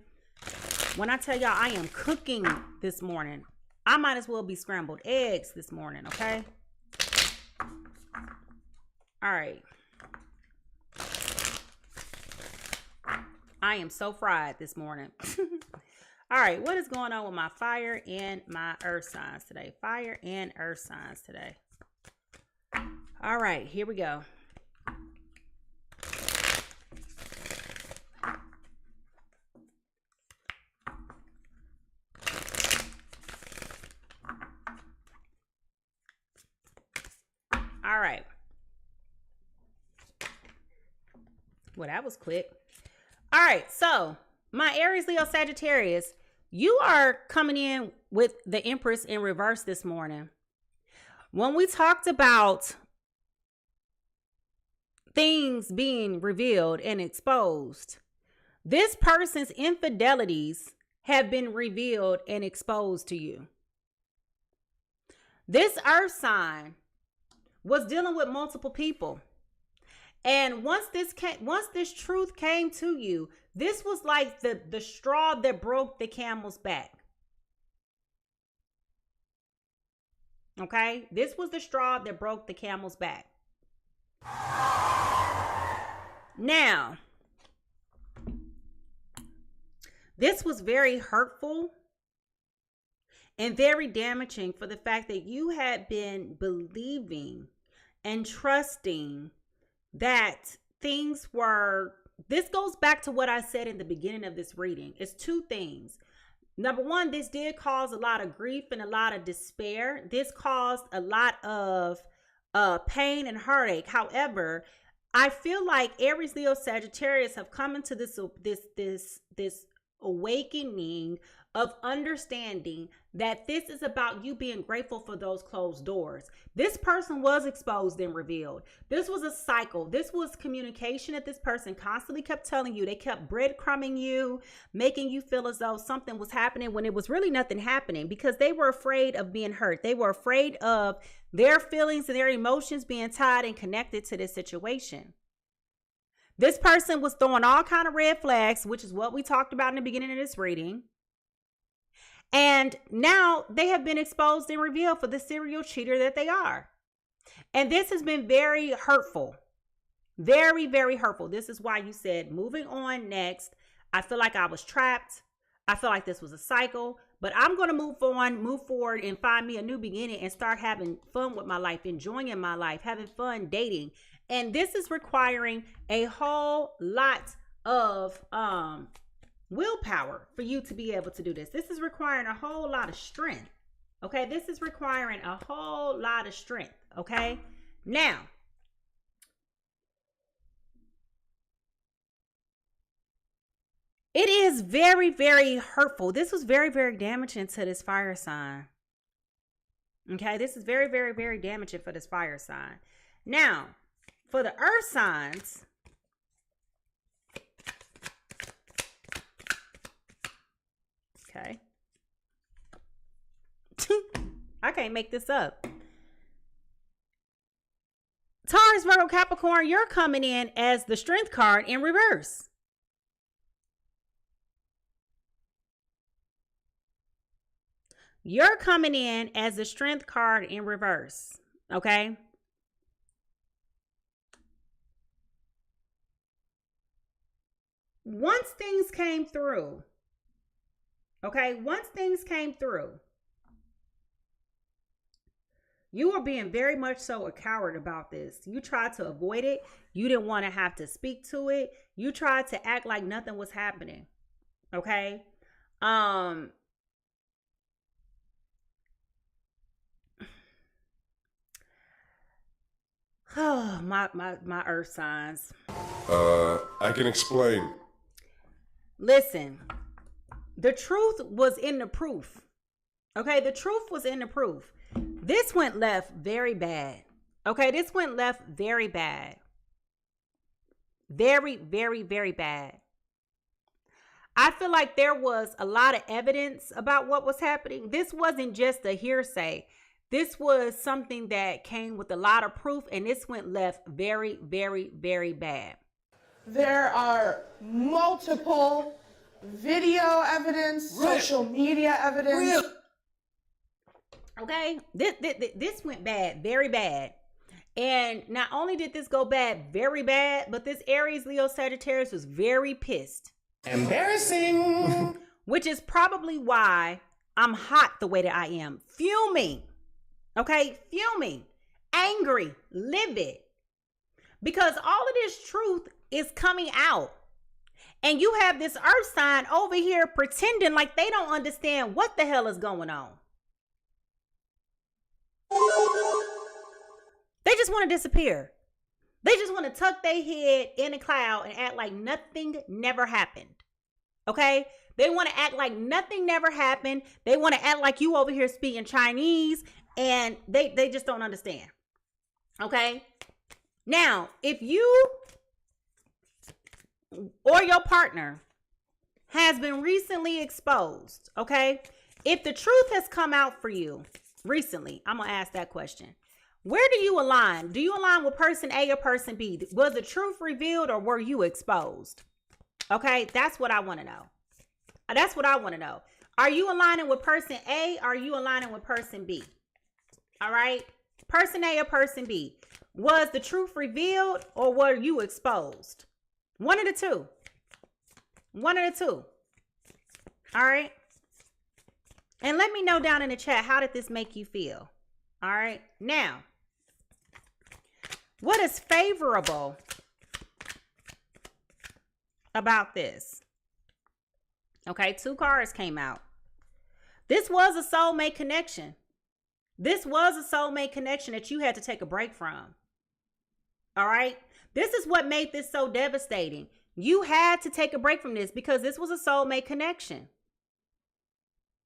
When I tell y'all I am cooking this morning, I might as well be scrambled eggs this morning, okay? All right. I am so fried this morning. All right, what is going on with my fire and my earth signs today? Fire and earth signs today. All right, here we go. All right. Well, that was quick. All right, so my Aries, Leo, Sagittarius, you are coming in with the Empress in reverse this morning. When we talked about things being revealed and exposed, this person's infidelities have been revealed and exposed to you. This earth sign was dealing with multiple people. And once this truth came to you, this was like the straw that broke the camel's back. Okay? This was the straw that broke the camel's back. Now, this was very hurtful and very damaging for the fact that you had been believing and trusting that things were, this goes back to what I said in the beginning of this reading. It's two things. Number one, this did cause a lot of grief and a lot of despair. This caused a lot of pain and heartache. However, I feel like Aries, Leo, Sagittarius have come into this awakening of understanding that this is about you being grateful for those closed doors. This person was exposed and revealed. This was a cycle. This was communication that this person constantly kept telling you. They kept breadcrumbing you, making you feel as though something was happening when it was really nothing happening, because they were afraid of being hurt. They were afraid of their feelings and their emotions being tied and connected to this situation. This person was throwing all kind of red flags, which is what we talked about in the beginning of this reading. And now they have been exposed and revealed for the serial cheater that they are. And this has been very hurtful. Very, very hurtful. This is why you said, moving on next. I feel like I was trapped. I feel like this was a cycle. But I'm going to move on, move forward, and find me a new beginning and start having fun with my life, enjoying my life, having fun dating. And this is requiring a whole lot of willpower for you to be able to do this. This is requiring a whole lot of strength. Okay, this is requiring a whole lot of strength. Okay, now it is very, very hurtful. This was very, very damaging to this fire sign. Okay, this is very, very, very damaging for this fire sign. Now, for the earth signs, okay. I can't make this up. Taurus, Virgo, Capricorn, you're coming in as the strength card in reverse. You're coming in as the strength card in reverse. Okay. Once things came through, you were being very much so a coward about this. You tried to avoid it. You didn't want to have to speak to it. You tried to act like nothing was happening. Okay. Oh, my earth signs. I can explain. Listen, the truth was in the proof. Okay, the truth was in the proof. This went left very bad. Okay, this went left very bad. Very, very, very bad. I feel like there was a lot of evidence about what was happening. This wasn't just a hearsay. This was something that came with a lot of proof, and this went left very, very, very bad. There are multiple video evidence, social media evidence. Okay, this went bad, very bad. And not only did this go bad, very bad, but this Aries, Leo, Sagittarius was very pissed. Embarrassing. Which is probably why I'm hot the way that I am. Fuming. Okay, fuming, angry, livid. Because all of this truth is coming out. And you have this earth sign over here pretending like they don't understand what the hell is going on. They just want to disappear. They just want to tuck their head in a cloud and act like nothing never happened. Okay? They want to act like nothing never happened. They want to act like you over here speaking Chinese, and they just don't understand. Okay? Now, if you or your partner has been recently exposed, okay? If the truth has come out for you recently, I'm going to ask that question. Where do you align? Do you align with person A or person B? Was the truth revealed or were you exposed? Okay, that's what I want to know. That's what I want to know. Are you aligning with person A or are you aligning with person B? All right, person A or person B. Was the truth revealed or were you exposed? One of the two. One of the two. All right. And let me know down in the chat, how did this make you feel? All right. Now, what is favorable about this? Okay, two cards came out. This was a soulmate connection. This was a soulmate connection that you had to take a break from. All right? This is what made this so devastating. You had to take a break from this because this was a soulmate connection.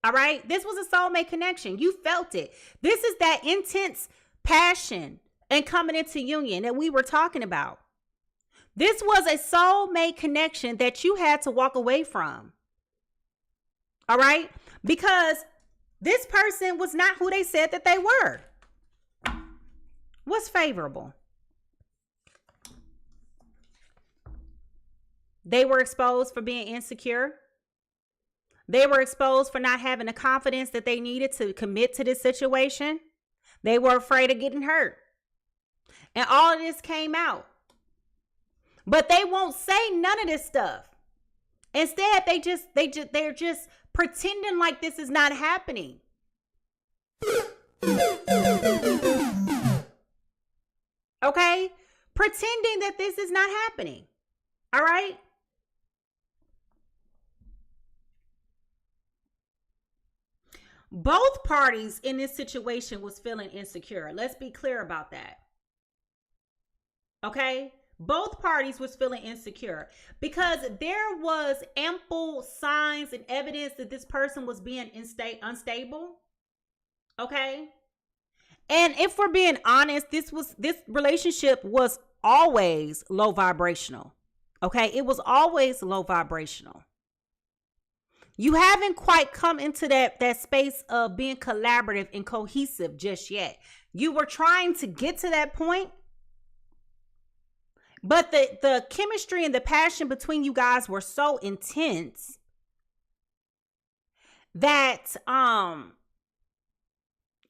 All right? This was a soulmate connection. You felt it. This is that intense passion and coming into union that we were talking about. This was a soulmate connection that you had to walk away from. All right? Because this person was not who they said that they were. What's favorable? They were exposed for being insecure. They were exposed for not having the confidence that they needed to commit to this situation. They were afraid of getting hurt. And all of this came out. But they won't say none of this stuff. Instead, they're just pretending like this is not happening. Okay? Pretending that this is not happening. All right? Both parties in this situation was feeling insecure. Let's be clear about that. Okay? Both parties was feeling insecure because there was ample signs and evidence that this person was being unstable. Okay? And if we're being honest, this relationship was always low vibrational. Okay? It was always low vibrational. You haven't quite come into that space of being collaborative and cohesive just yet. You were trying to get to that point. But the chemistry and the passion between you guys were so intense that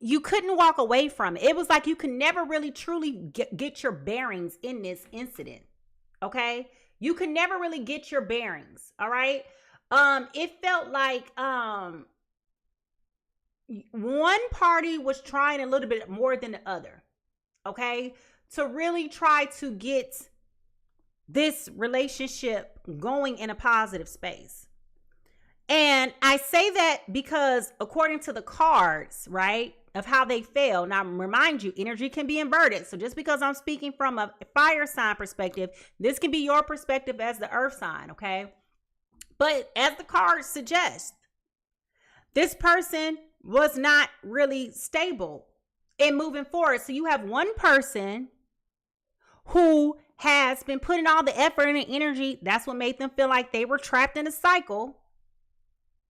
you couldn't walk away from it. It was like you could never really truly get your bearings in this incident. Okay? You could never really get your bearings. All right? It felt like one party was trying a little bit more than the other. Okay? To really try to get this relationship going in a positive space. And I say that because according to the cards, right, of how they fell. Now, remind you, energy can be inverted. So just because I'm speaking from a fire sign perspective, this can be your perspective as the earth sign, okay? But as the cards suggest, this person was not really stable in moving forward. So you have one person who has been putting all the effort and the energy. That's what made them feel like they were trapped in a cycle.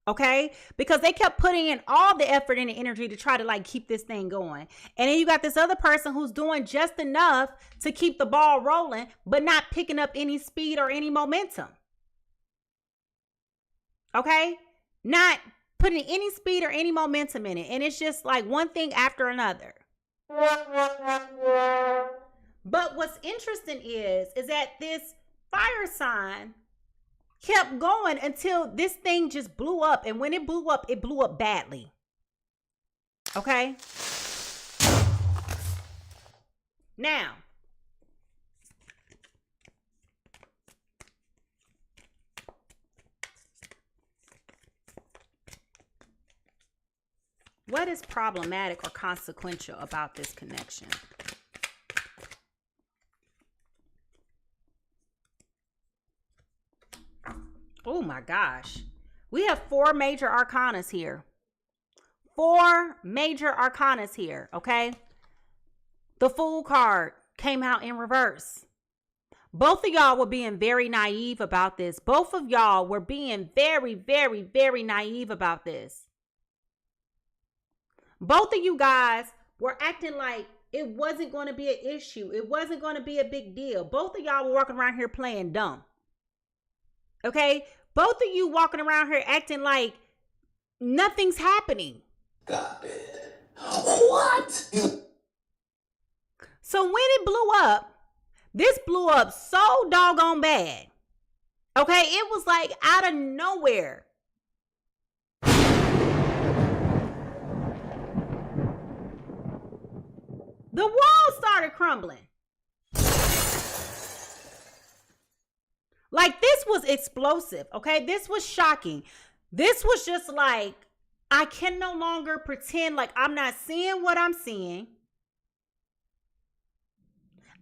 Okay? Because they kept putting in all the effort and the energy to try to like keep this thing going. And then you got this other person who's doing just enough to keep the ball rolling, but not picking up any speed or any momentum. Okay? Not putting any speed or any momentum in it. And it's just like one thing after another. But what's interesting is that this fire sign kept going until this thing just blew up. And when it blew up badly. Okay? Now, what is problematic or consequential about this connection? Oh my gosh. We have 4 major arcanas here. 4 major arcanas here, okay? The Fool card came out in reverse. Both of y'all were being very naive about this. Both of y'all were being very, very, very naive about this. Both of you guys were acting like it wasn't going to be an issue. It wasn't going to be a big deal. Both of y'all were walking around here playing dumb. Okay? Both of you walking around here acting like nothing's happening. Stop it. What? So when it blew up, this blew up so doggone bad. Okay? It was like out of nowhere. The wall started crumbling. Like this was explosive, okay? This was shocking. This was just like I can no longer pretend like I'm not seeing what I'm seeing.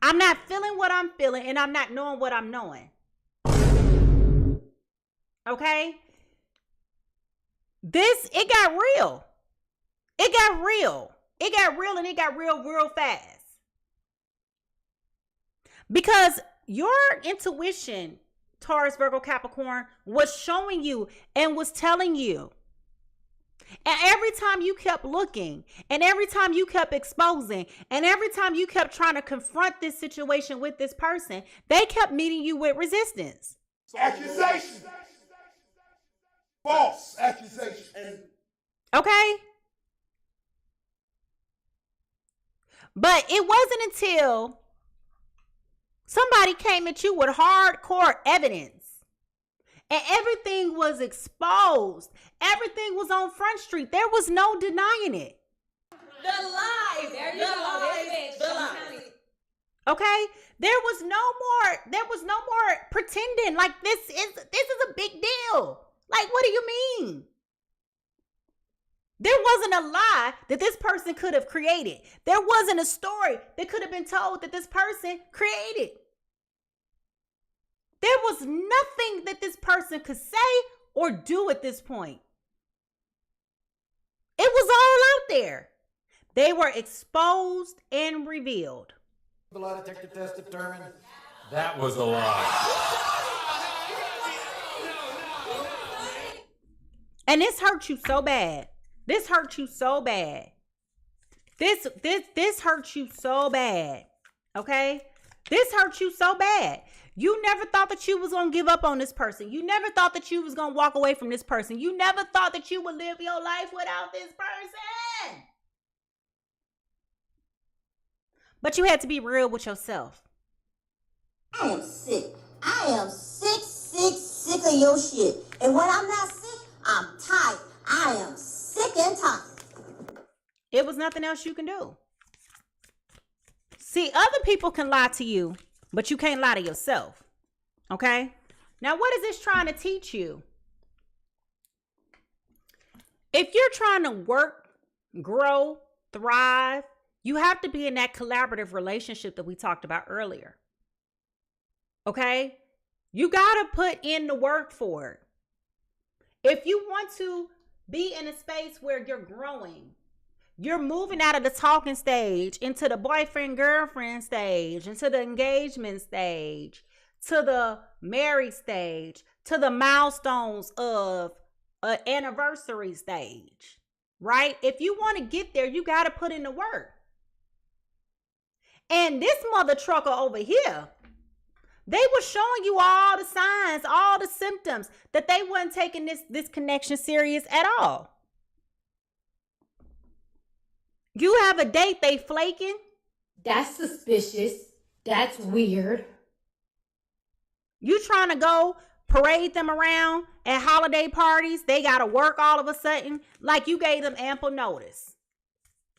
I'm not feeling what I'm feeling, and I'm not knowing what I'm knowing. Okay? It got real. It got real. It got real, and it got real fast. Because your intuition, Taurus, Virgo, Capricorn, was showing you and was telling you. And every time you kept looking, and every time you kept exposing, and every time you kept trying to confront this situation with this person, they kept meeting you with resistance. Accusation. False accusation. Okay? But it wasn't until somebody came at you with hardcore evidence and everything was exposed. Everything was on Front Street. There was no denying it. The lies. There you go. The lies. Okay? There was no more pretending like this is a big deal. Like, what do you mean? There wasn't a lie that this person could have created. There wasn't a story that could have been told that this person created. There was nothing that this person could say or do at this point. It was all out there. They were exposed and revealed. The lie detector test determined that was a lie. And this hurt you so bad. This hurt you so bad. This hurt you so bad. Okay? This hurt you so bad. You never thought that you was going to give up on this person. You never thought that you was going to walk away from this person. You never thought that you would live your life without this person. But you had to be real with yourself. I am sick. I am sick of your shit. And when I'm not sick, I'm tired. I am sick and tired. It was nothing else you can do. See, other people can lie to you, but you can't lie to yourself. Okay? Now, what is this trying to teach you? If you're trying to work, grow, thrive, you have to be in that collaborative relationship that we talked about earlier. Okay? You got to put in the work for it. If you want to be in a space where you're growing, you're moving out of the talking stage into the boyfriend, girlfriend stage, into the engagement stage, to the married stage, to the milestones of an anniversary stage, right? If you want to get there, you got to put in the work. And this mother trucker over here, they were showing you all the signs, all the symptoms that they weren't taking this connection serious at all. You have a date, they flaking. That's suspicious. That's weird. You trying to go parade them around at holiday parties. They got to work all of a sudden like you gave them ample notice.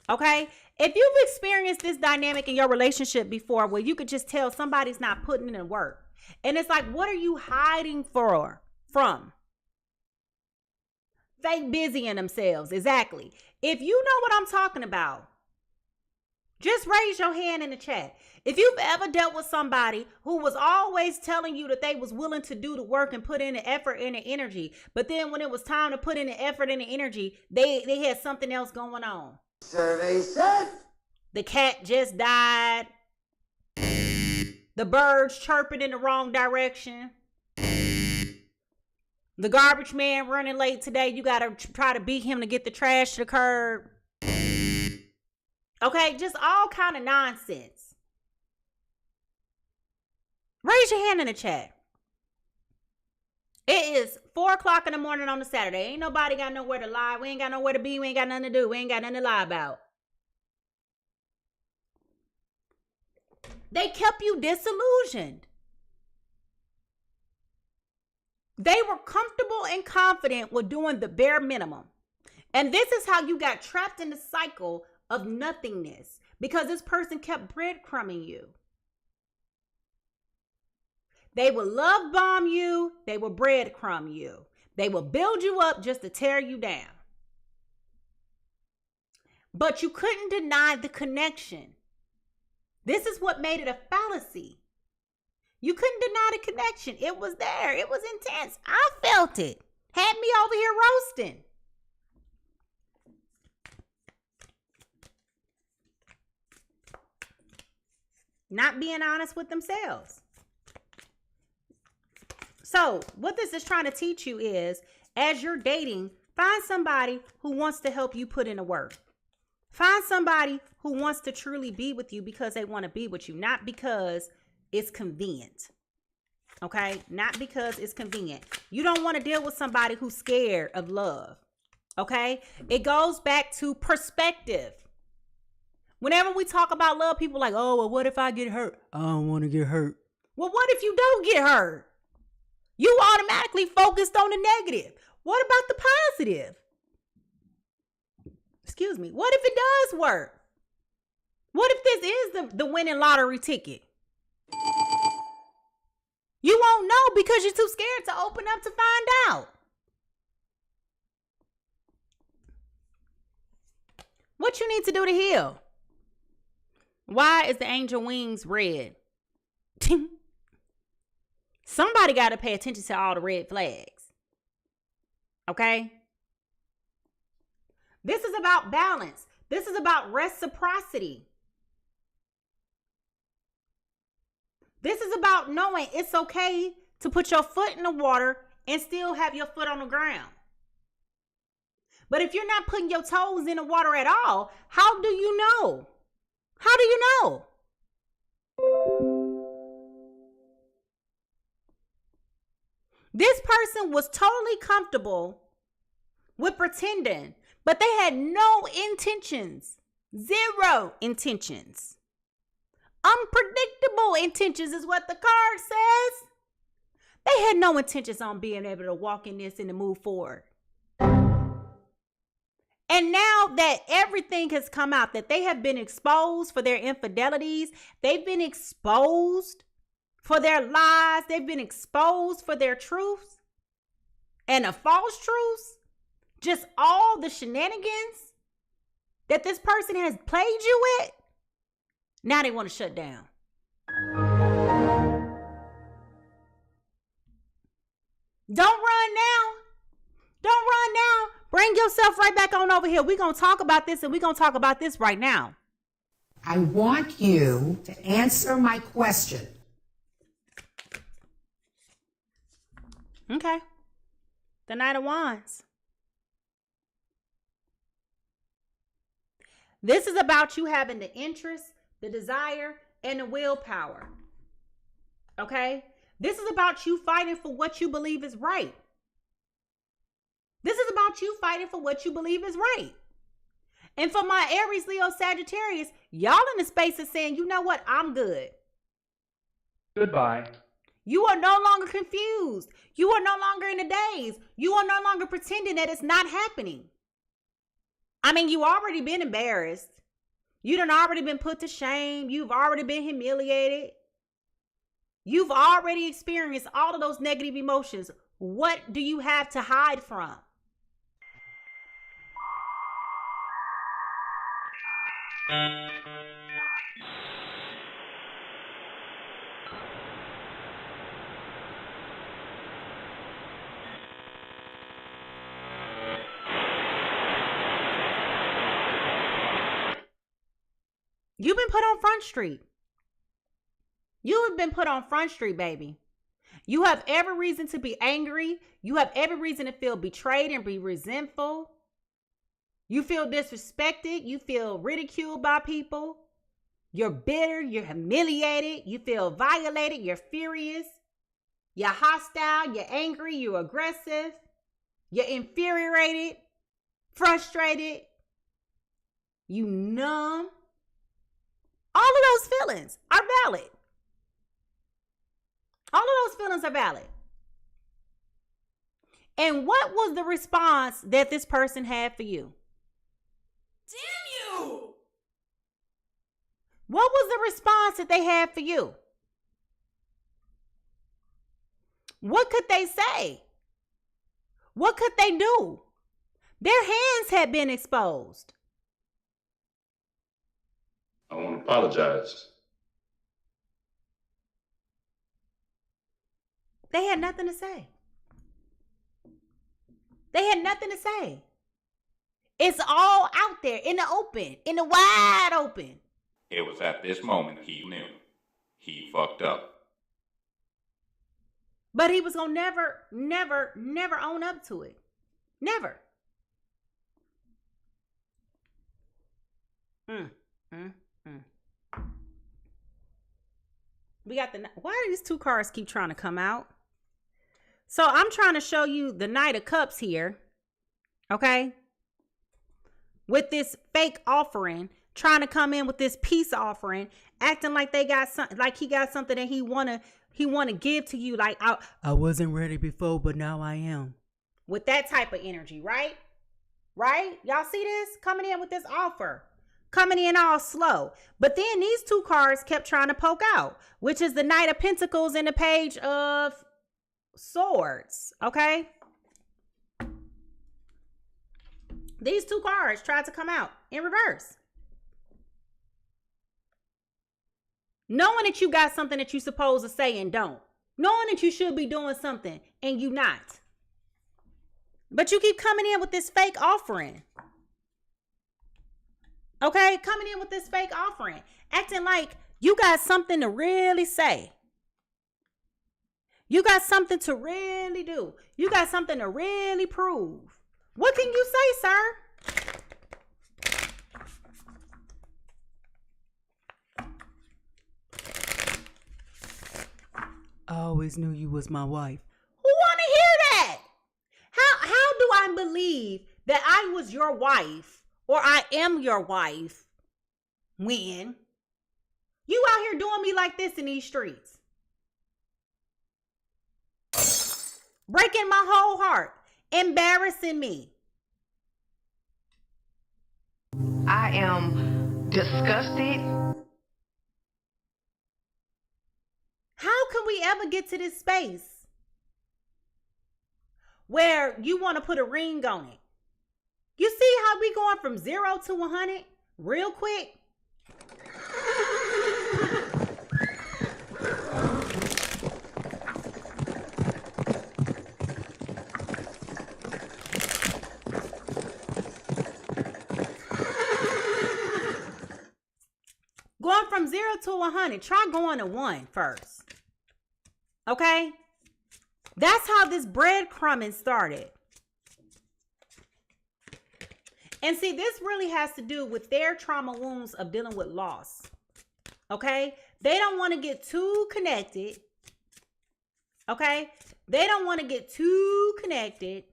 Okay? If you've experienced this dynamic in your relationship before where you could just tell somebody's not putting in the work. And it's like, what are you hiding from? Fake busying themselves. Exactly. If you know what I'm talking about, just raise your hand in the chat. If you've ever dealt with somebody who was always telling you that they was willing to do the work and put in the effort and the energy, but then when it was time to put in the effort and the energy, they had something else going on. Survey said. The cat just died. The birds chirping in the wrong direction. The garbage man running late today. You got to try to beat him to get the trash to the curb. Okay, just all kind of nonsense. Raise your hand in the chat. It is 4 o'clock in the morning on a Saturday. Ain't nobody got nowhere to lie. We ain't got nowhere to be. We ain't got nothing to do. We ain't got nothing to lie about. They kept you disillusioned. They were comfortable and confident with doing the bare minimum. And this is how you got trapped in the cycle of nothingness, because this person kept breadcrumbing you. They will love bomb you. They will breadcrumb you. They will build you up just to tear you down. but you couldn't deny the connection. This is what made it a fallacy. You couldn't deny the connection. It was there. It was intense. I felt it. Had me over here roasting. Not being honest with themselves. So what this is trying to teach you is, as you're dating, find somebody who wants to help you put in the work. Find somebody who wants to truly be with you because they want to be with you, not because it's convenient. Okay? Not because it's convenient. You don't want to deal with somebody who's scared of love. Okay? It goes back to perspective. Whenever we talk about love, people are like, oh, well, what if I get hurt? I don't want to get hurt. Well, what if you don't get hurt? You automatically focused on the negative. What about the positive? Excuse me. What if it does work? What if this is the winning lottery ticket? You won't know because you're too scared to open up to find out. What you need to do to heal? Why is the angel wings red? Somebody got to pay attention to all the red flags. Okay? This is about balance. This is about reciprocity. This is about knowing it's okay to put your foot in the water and still have your foot on the ground. But if you're not putting your toes in the water at all, how do you know? How do you know? This person was totally comfortable with pretending, but they had no intentions. Zero intentions. Unpredictable intentions is what the card says. They had no intentions on being able to walk in this and to move forward. And now that everything has come out, that they have been exposed for their infidelities, they've been exposed for their lies, they've been exposed for their truths and the false truths, just all the shenanigans that this person has played you with, now they want to shut down. Don't run now. Don't run now. Bring yourself right back on over here. We're going to talk about this, and we're going to talk about this right now. I want you to answer my question. Okay. The Knight of Wands. This is about you having the interest, the desire, and the willpower. Okay? This is about you fighting for what you believe is right. This is about you fighting for what you believe is right. And for my Aries, Leo, Sagittarius, y'all in the space of saying, you know what? I'm good. Goodbye. You are no longer confused. You are no longer in the daze. You are no longer pretending that it's not happening. I mean, you already been embarrassed. You done already been put to shame. You've already been humiliated. You've already experienced all of those negative emotions. What do you have to hide from? You've been put on Front Street. You have been put on Front Street, baby. You have every reason to be angry. You have every reason to feel betrayed and be resentful. You feel disrespected. You feel ridiculed by people. You're bitter. You're humiliated. You feel violated. You're furious. You're hostile. You're angry. You're aggressive. You're infuriated, frustrated. You numb. All of those feelings are valid. All of those feelings are valid. And what was the response that this person had for you? Damn you! What was the response that they had for you? What could they say? What could they do? Their hands had been exposed. I want to apologize. They had nothing to say. They had nothing to say. It's all out there in the open, in the wide open. It was at this moment he knew. He fucked up. But he was gonna never own up to it. Never. We got why do these two cards keep trying to come out? So I'm trying to show you the Knight of Cups here. Okay? With this fake offering, trying to come in with this peace offering, acting like they got something, like he got something that he wanna give to you. Like I wasn't ready before, but now I am. With that type of energy, right? Right? Y'all see this? Coming in with this offer. Coming in all slow. But then these two cards kept trying to poke out, which is the Knight of Pentacles and the Page of Swords. Okay? These two cards tried to come out in reverse. Knowing that you got something that you're supposed to say and don't. Knowing that you should be doing something and you not. But you keep coming in with this fake offering. Okay? Coming in with this fake offering. Acting like you got something to really say. You got something to really do. You got something to really prove. What can you say, sir? I always knew you was my wife. Who want to hear that? How do I believe that I was your wife or I am your wife when you out here doing me like this in these streets? Breaking my whole heart. Embarrassing me. I am disgusted. How can we ever get to this space where you want to put a ring on it? You see how we going from 0 to 100 real quick? Going from 0 to 100. Try going to 1 first. Okay? That's how this breadcrumbing started. And see, this really has to do with their trauma wounds of dealing with loss. Okay? They don't want to get too connected. Okay? They don't want to get too connected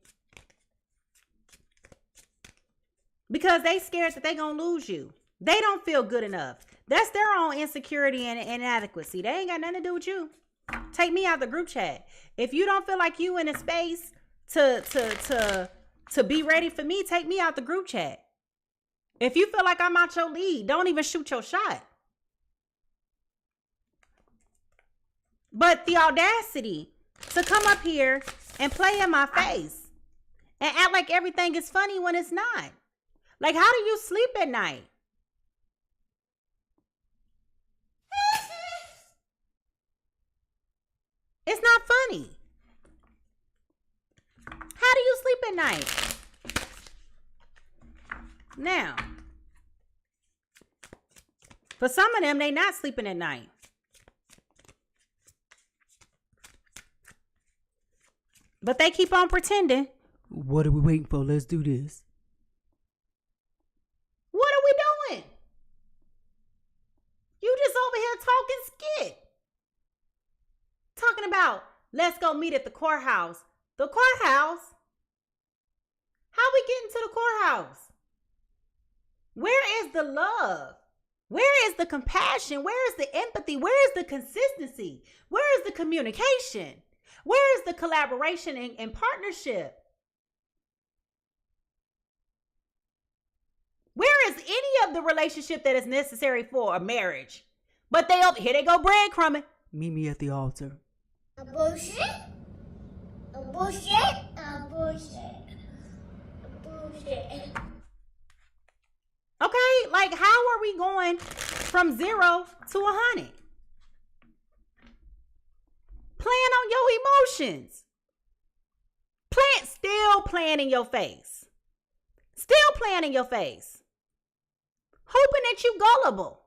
because they scared that they gonna lose you. They don't feel good enough. That's their own insecurity and inadequacy. They ain't got nothing to do with you. Take me out the group chat. If you don't feel like you in a space to be ready for me, take me out the group chat. If you feel like I'm out your league, don't even shoot your shot. But the audacity to come up here and play in my face and act like everything is funny when it's not. Like, how do you sleep at night? It's not funny. How do you sleep at night? Now, for some of them, they not sleeping at night. But they keep on pretending. What are we waiting for? Let's do this. What are we doing? You just over here talking skit. Talking about, let's go meet at the courthouse. The courthouse? How we getting to the courthouse? Where is the love? Where is the compassion? Where is the empathy? Where is the consistency? Where is the communication? Where is the collaboration and partnership? Where is any of the relationship that is necessary for a marriage? But here they go breadcrumbing. Meet me at the altar. A bullshit? A bullshit? A bullshit? A bullshit? Okay, like how are we going from 0 to 100. Playing on your emotions. Still playing in your face. Still playing in your face. Hoping that you gullible.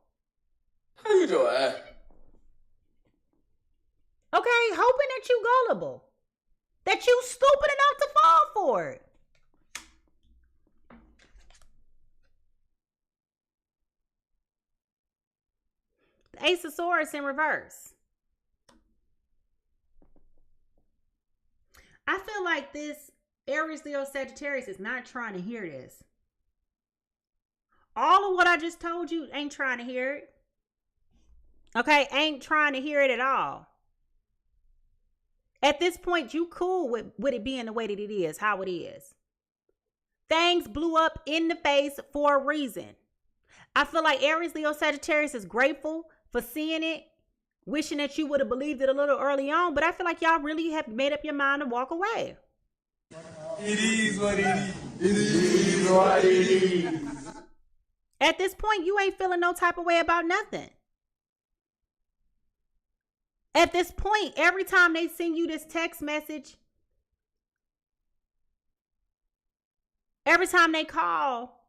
How you doing? Okay, hoping that you gullible. That you stupid enough to fall for it. The Ace of Swords in reverse. I feel like this Aries, Leo, Sagittarius is not trying to hear this. All of what I just told you ain't trying to hear it. Okay, ain't trying to hear it at all. At this point, you cool with it being the way that it is, how it is. Things blew up in the face for a reason. I feel like Aries, Leo, Sagittarius is grateful for seeing it, wishing that you would have believed it a little early on, but I feel like y'all really have made up your mind to walk away. It is what it is. It is what it is. At this point, you ain't feeling no type of way about nothing. At this point, every time they send you this text message, every time they call,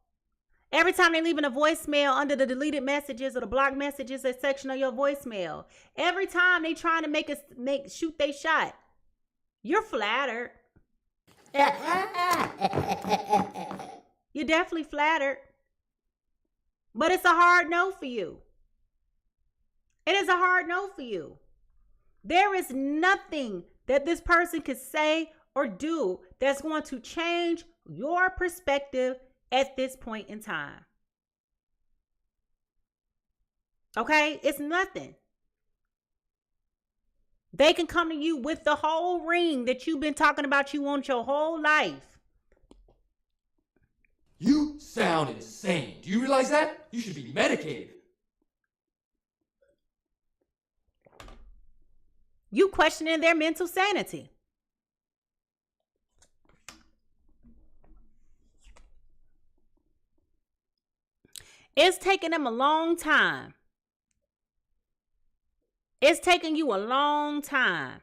every time they leaving a voicemail under the deleted messages or the blocked messages section of your voicemail, every time they trying to shoot they shot, you're flattered. You're definitely flattered. But it's a hard no for you. It is a hard no for you. There is nothing that this person could say or do that's going to change your perspective at this point in time. Okay? It's nothing. They can come to you with the whole ring that you've been talking about you want your whole life. You sound insane. Do you realize that? You should be medicated. You questioning their mental sanity. It's taking them a long time. It's taking you a long time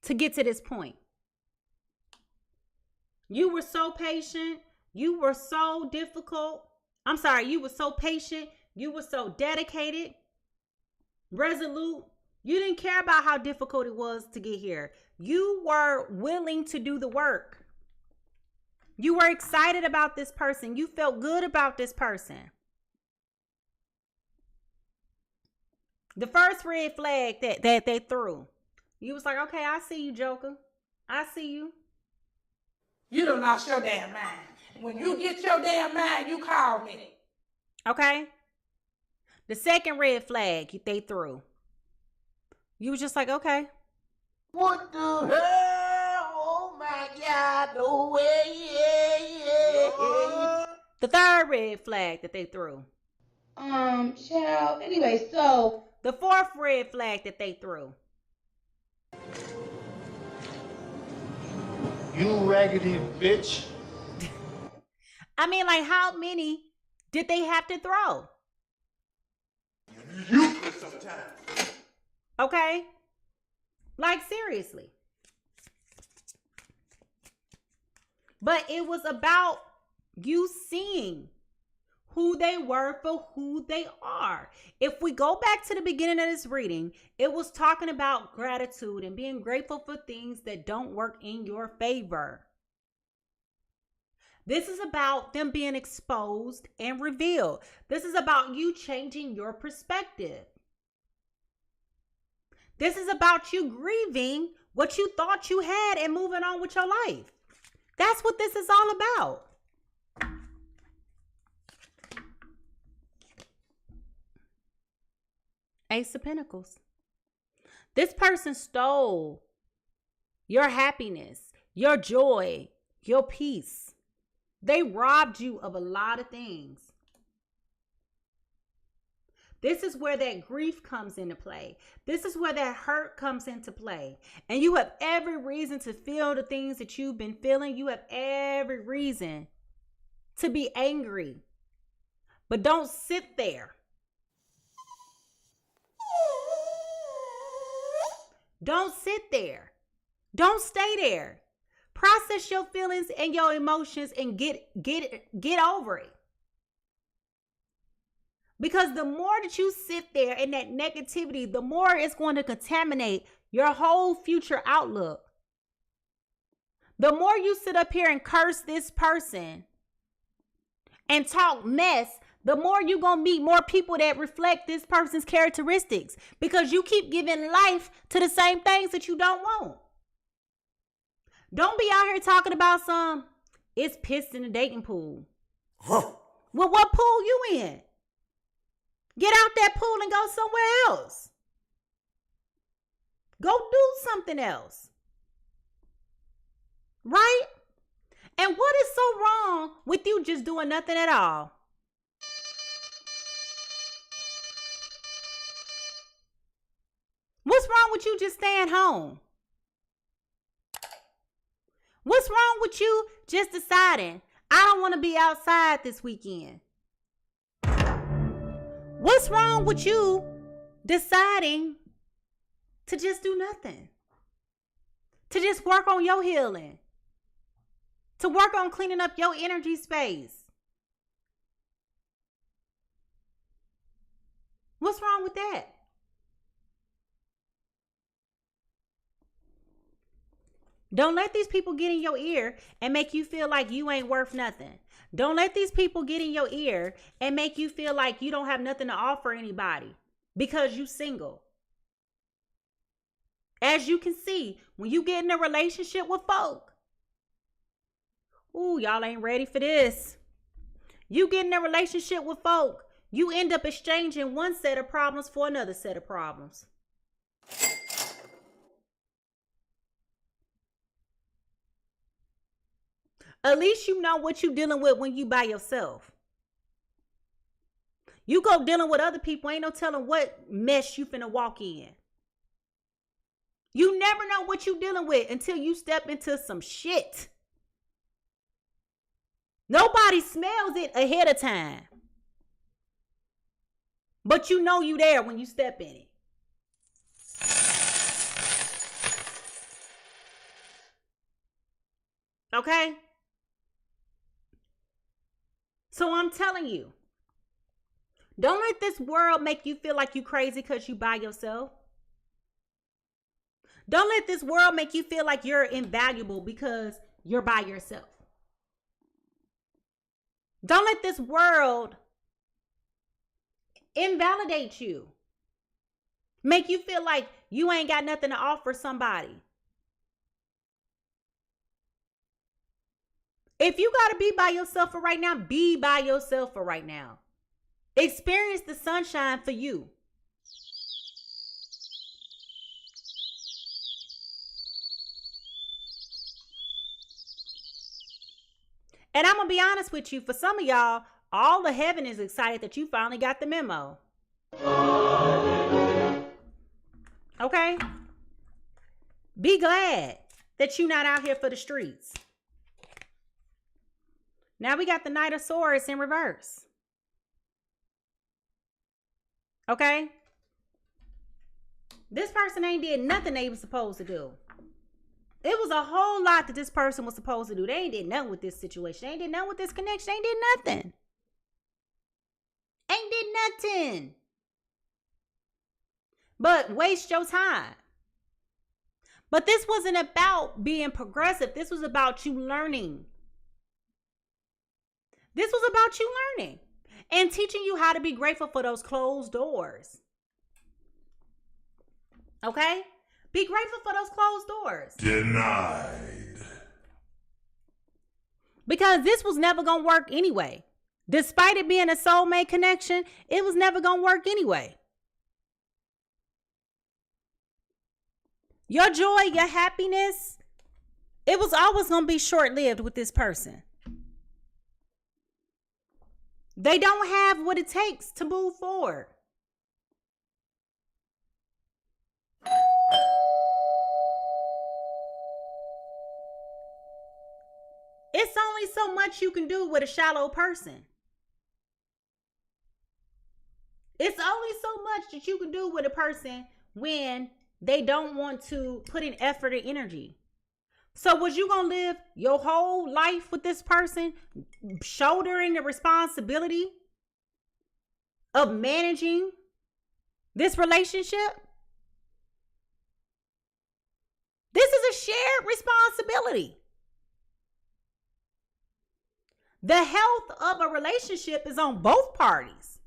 to get to this point. You were so patient. You were so difficult. I'm sorry, you were so patient. You were so dedicated, resolute. You didn't care about how difficult it was to get here. You were willing to do the work. You were excited about this person. You felt good about this person. The first red flag that they threw, you was like, okay, I see you, Joker. I see you. You done lost your damn mind. When you get your damn mind, you call me. Okay? The second red flag they threw, you was just like, okay. What the hell? Oh my God, no way, yeah. The third red flag that they threw. Child. Anyway, so. The fourth red flag that they threw. You raggedy bitch. I mean, like, how many did they have to throw? Useless sometimes. Okay? Like, seriously. But it was about you seeing who they were for who they are. If we go back to the beginning of this reading, it was talking about gratitude and being grateful for things that don't work in your favor. This is about them being exposed and revealed. This is about you changing your perspective. This is about you grieving what you thought you had and moving on with your life. That's what this is all about. Ace of Pentacles. This person stole your happiness, your joy, your peace. They robbed you of a lot of things. This is where that grief comes into play. This is where that hurt comes into play. And you have every reason to feel the things that you've been feeling. You have every reason to be angry. But don't sit there. Don't sit there. Don't stay there. Process your feelings and your emotions and get over it. Because the more that you sit there in that negativity, the more it's going to contaminate your whole future outlook. The more you sit up here and curse this person and talk mess, the more you're going to meet more people that reflect this person's characteristics, because you keep giving life to the same things that you don't want. Don't be out here talking about it's pissed in the dating pool. Well, what pool you in? Get out that pool and go somewhere else. Go do something else. Right? And what is so wrong with you just doing nothing at all? What's wrong with you just staying home? What's wrong with you just deciding, I don't want to be outside this weekend? What's wrong with you deciding to just do nothing? To just work on your healing? To work on cleaning up your energy space? What's wrong with that? Don't let these people get in your ear and make you feel like you ain't worth nothing. Don't let these people get in your ear and make you feel like you don't have nothing to offer anybody because you single. As you can see, when you get in a relationship with folk, ooh, y'all ain't ready for this. You get in a relationship with folk, you end up exchanging one set of problems for another set of problems. At least you know what you're dealing with when you by yourself. You go dealing with other people, ain't no telling what mess you finna walk in. You never know what you're dealing with until you step into some shit. Nobody smells it ahead of time. But you know you there when you step in it. Okay? So I'm telling you, don't let this world make you feel like you crazy because you by yourself. Don't let this world make you feel like you're invaluable because you're by yourself. Don't let this world invalidate you. Make you feel like you ain't got nothing to offer somebody. If you got to be by yourself for right now, be by yourself for right now. Experience the sunshine for you. And I'm going to be honest with you. For some of y'all, all of heaven is excited that you finally got the memo. Okay? Be glad that you're not out here for the streets. Now we got the Knight of Swords in reverse. Okay? This person ain't did nothing they was supposed to do. It was a whole lot that this person was supposed to do. They ain't did nothing with this situation. They ain't did nothing with this connection. They ain't did nothing. Ain't did nothing. But waste your time. But this wasn't about being progressive. This was about you learning. This was about you learning and teaching you how to be grateful for those closed doors. Okay? Be grateful for those closed doors. Denied. Because this was never going to work anyway. Despite it being a soulmate connection, it was never going to work anyway. Your joy, your happiness, it was always going to be short-lived with this person. They don't have what it takes to move forward. It's only so much you can do with a shallow person. It's only so much that you can do with a person when they don't want to put in effort and energy. So was you going to live your whole life with this person, shouldering the responsibility of managing this relationship? This is a shared responsibility. The health of a relationship is on both parties.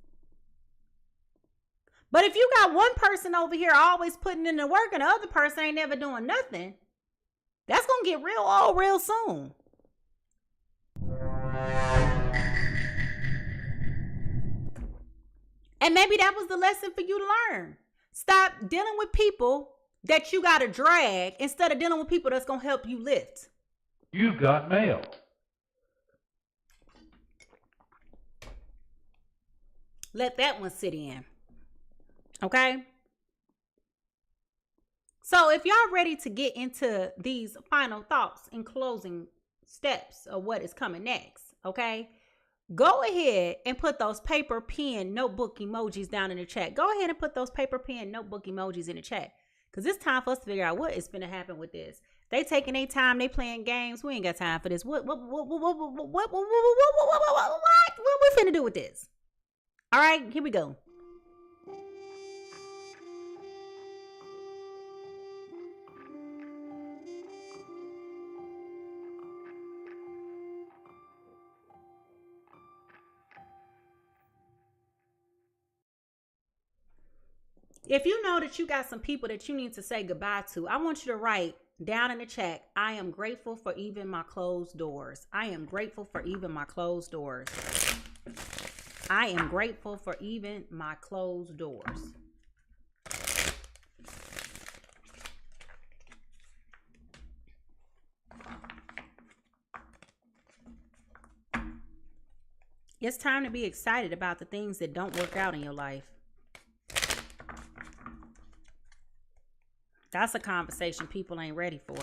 But if you got one person over here always putting in the work and the other person ain't never doing nothing, that's going to get real old real soon. And maybe that was the lesson for you to learn. Stop dealing with people that you got to drag instead of dealing with people that's going to help you lift. You've got mail. Let that one sit in. Okay? So if y'all ready to get into these final thoughts and closing steps of what is coming next, okay? Go ahead and put those paper, pen, notebook emojis down in the chat. Go ahead and put those paper, pen, notebook emojis in the chat. Because it's time for us to figure out what is going to happen with this. They taking their time. They playing games. We ain't got time for this. What we finna do with this? All right, here we go. If you know that you got some people that you need to say goodbye to, I want you to write down in the chat, I am grateful for even my closed doors. I am grateful for even my closed doors. I am grateful for even my closed doors. It's time to be excited about the things that don't work out in your life. That's a conversation people ain't ready for.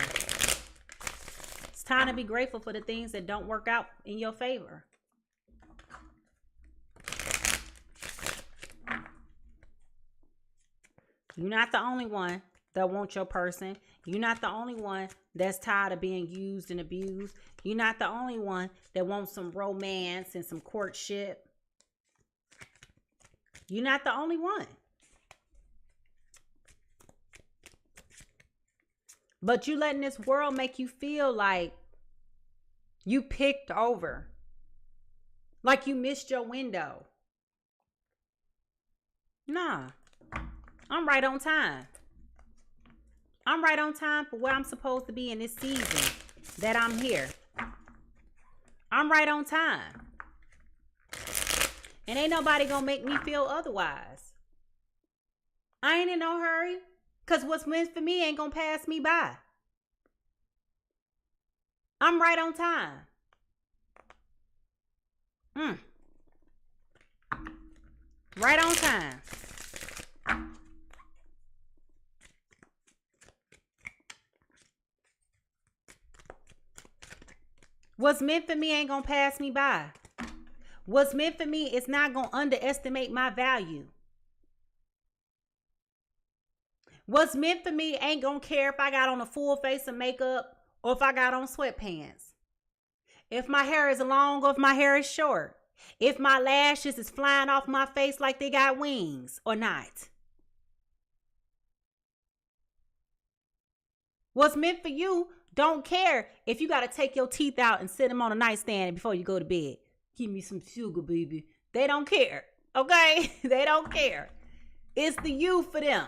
It's time to be grateful for the things that don't work out in your favor. You're not the only one that wants your person. You're not the only one that's tired of being used and abused. You're not the only one that wants some romance and some courtship. You're not the only one. But you letting this world make you feel like you picked over. Like you missed your window. Nah. I'm right on time. I'm right on time for where I'm supposed to be in this season that I'm here. I'm right on time. And ain't nobody gonna make me feel otherwise. I ain't in no hurry. Because what's meant for me ain't gonna pass me by. I'm right on time. Right on time. What's meant for me ain't gonna pass me by. What's meant for me is not gonna underestimate my value. What's meant for me ain't gonna care if I got on a full face of makeup or if I got on sweatpants. If my hair is long or if my hair is short. If my lashes is flying off my face like they got wings or not. What's meant for you don't care if you got to take your teeth out and sit them on a nightstand before you go to bed. Give me some sugar, baby. They don't care. Okay? They don't care. It's the you for them.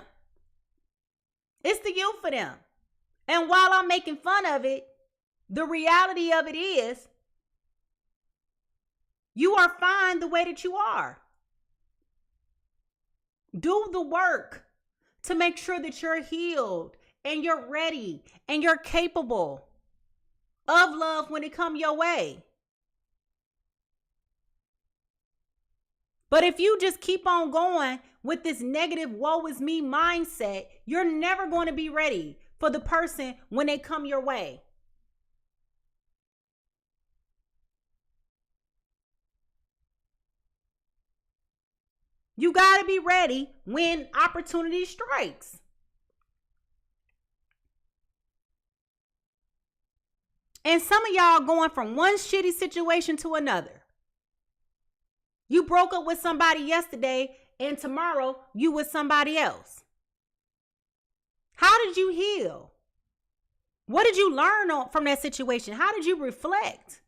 It's the you for them. And while I'm making fun of it, the reality of it is you are fine the way that you are. Do the work to make sure that you're healed and you're ready and you're capable of love when it comes your way. But if you just keep on going with this negative woe is me mindset, you're never going to be ready for the person when they come your way. You got to be ready when opportunity strikes. And some of y'all going from one shitty situation to another. You broke up with somebody yesterday and tomorrow you with somebody else. How did you heal? What did you learn from that situation? How did you reflect?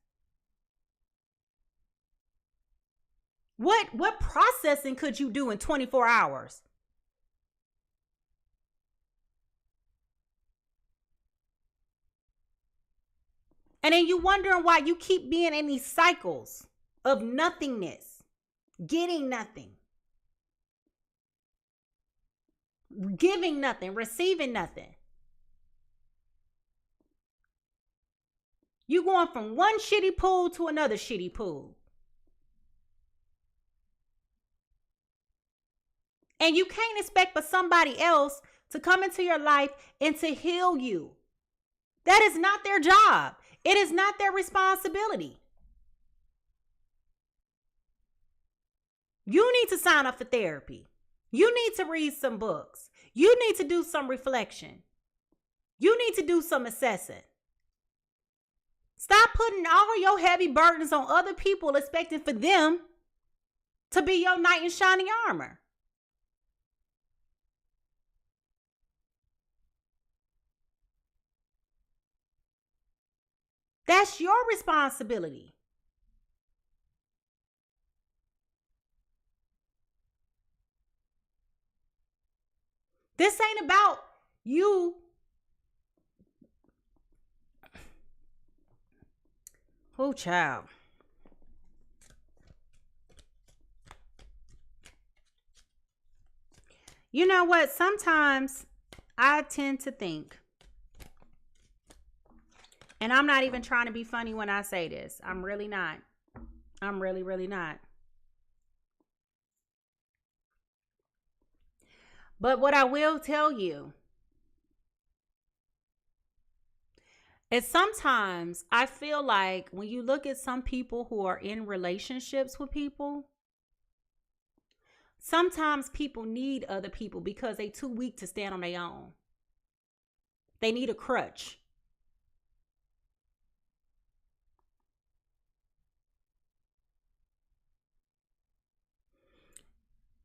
What processing could you do in 24 hours? And then you wondering why you keep being in these cycles of nothingness, getting nothing, giving nothing, receiving nothing. You going from one shitty pool to another shitty pool. And you can't expect for somebody else to come into your life and to heal you. That is not their job. It is not their responsibility. You need to sign up for therapy. You need to read some books. You need to do some reflection. You need to do some assessing. Stop putting all your heavy burdens on other people, expecting for them to be your knight in shining armor. That's your responsibility. This ain't about you. Oh, child. You know what? Sometimes I tend to think, and I'm not even trying to be funny when I say this. I'm really not. I'm really, really not. But what I will tell you is sometimes I feel like when you look at some people who are in relationships with people, sometimes people need other people because they're too weak to stand on their own. They need a crutch.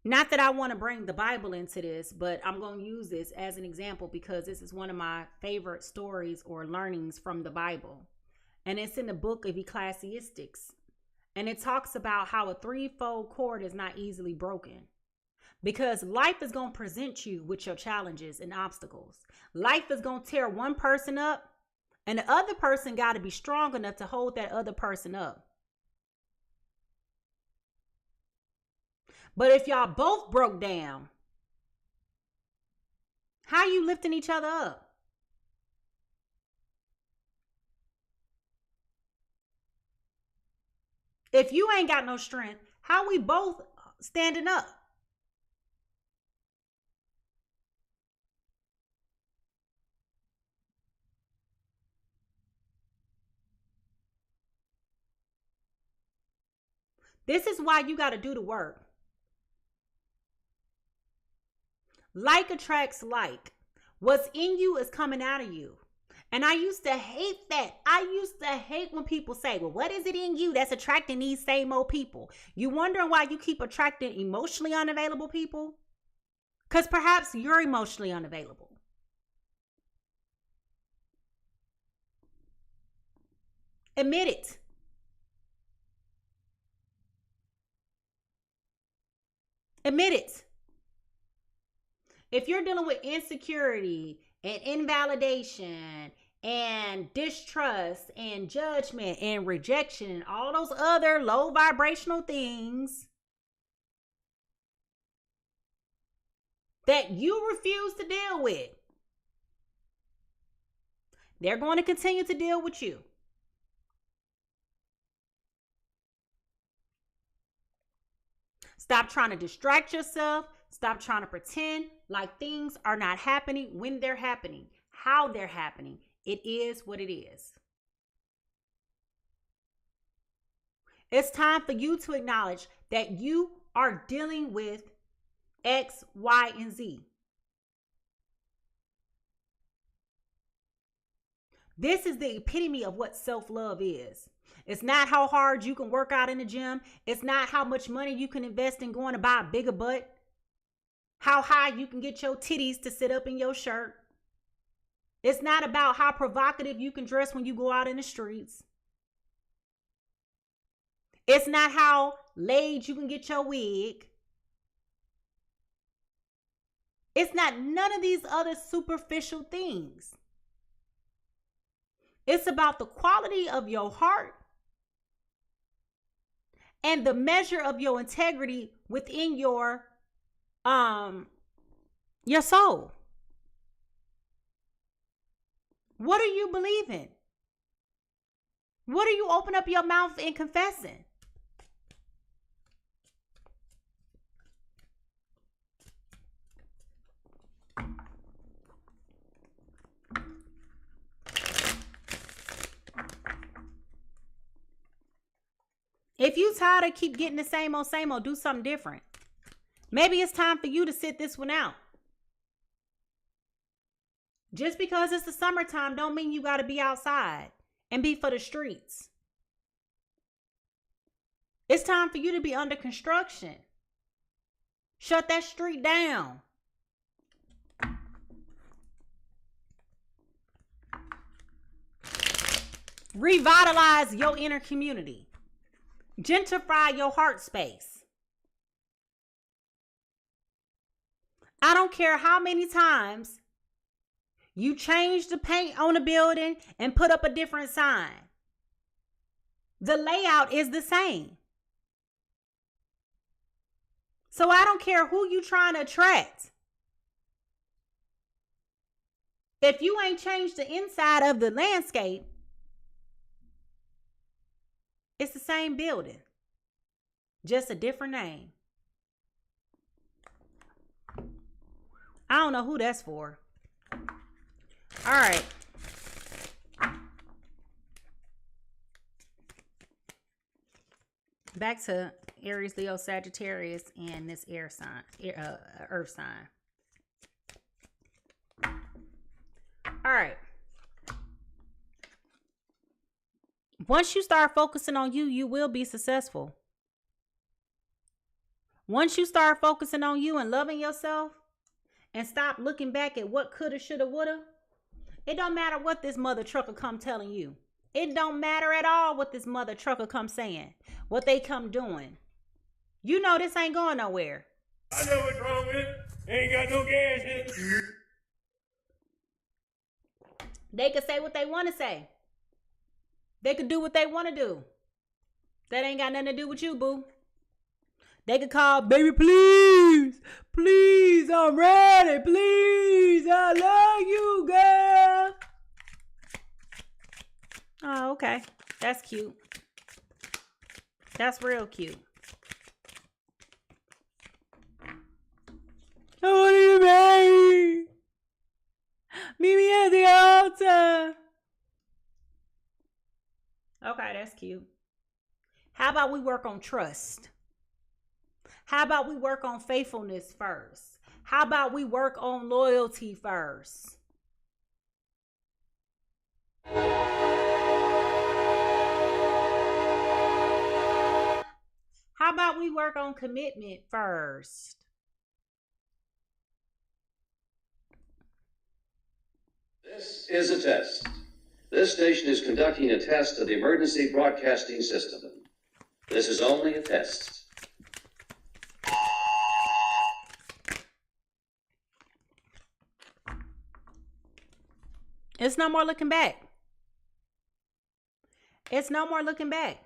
Not that I want to bring the Bible into this, but I'm going to use this as an example because this is one of my favorite stories or learnings from the Bible. And it's in the book of Ecclesiastes. And it talks about how a threefold cord is not easily broken. Because life is going to present you with your challenges and obstacles. Life is going to tear one person up, and the other person got to be strong enough to hold that other person up. But if y'all both broke down, how you lifting each other up? If you ain't got no strength, how we both standing up? This is why you got to do the work. Like attracts like. What's in you is coming out of you. And I used to hate that. I used to hate when people say, well, what is it in you that's attracting these same old people? You wondering why you keep attracting emotionally unavailable people? Because perhaps you're emotionally unavailable. Admit it. Admit it. If you're dealing with insecurity and invalidation and distrust and judgment and rejection and all those other low vibrational things that you refuse to deal with, they're going to continue to deal with you. Stop trying to distract yourself. Stop trying to pretend like things are not happening when they're happening, how they're happening. It is what it is. It's time for you to acknowledge that you are dealing with X, Y, and Z. This is the epitome of what self-love is. It's not how hard you can work out in the gym. It's not how much money you can invest in going to buy a bigger butt. How high you can get your titties to sit up in your shirt. It's not about how provocative you can dress when you go out in the streets. It's not how laid you can get your wig. It's not none of these other superficial things. It's about the quality of your heart and the measure of your integrity within your soul. What are you believing? What are you open up your mouth and confessing? If you tired of keep getting the same old, do something different. Maybe it's time for you to sit this one out. Just because it's the summertime don't mean you got to be outside and be for the streets. It's time for you to be under construction. Shut that street down. Revitalize your inner community. Gentrify your heart space. I don't care how many times you change the paint on a building and put up a different sign. The layout is the same. So I don't care who you trying to attract. If you ain't changed the inside of the landscape, it's the same building, just a different name. I don't know who that's for. All right. Back to Aries, Leo, Sagittarius, and this air sign, earth sign. All right. Once you start focusing on you, you will be successful. Once you start focusing on you and loving yourself and stop looking back at what coulda, shoulda, woulda, it don't matter what this mother trucker come telling you. It don't matter at all what this mother trucker come saying, what they come doing. You know this ain't going nowhere. I know what's wrong with it. Ain't got no gas in it. They could say what they want to say. They could do what they want to do. That ain't got nothing to do with you, boo. They could call, baby, please. Please, I'm ready. Please, I love you, girl. Oh, okay. That's cute. That's real cute. I want you to marry. Meet me at the altar. Okay, that's cute. How about we work on trust? How about we work on faithfulness first? How about we work on loyalty first? How about we work on commitment first? This is a test. This station is conducting a test of the emergency broadcasting system. This is only a test. It's no more looking back. It's no more looking back.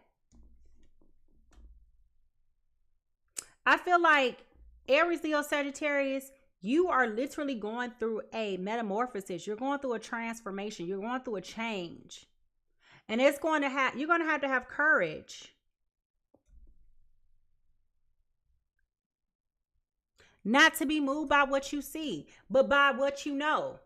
I feel like Aries, Leo, Sagittarius, you are literally going through a metamorphosis. You're going through a transformation. You're going through a change. And it's going to have, you're going to have courage. Not to be moved by what you see, but by what you know.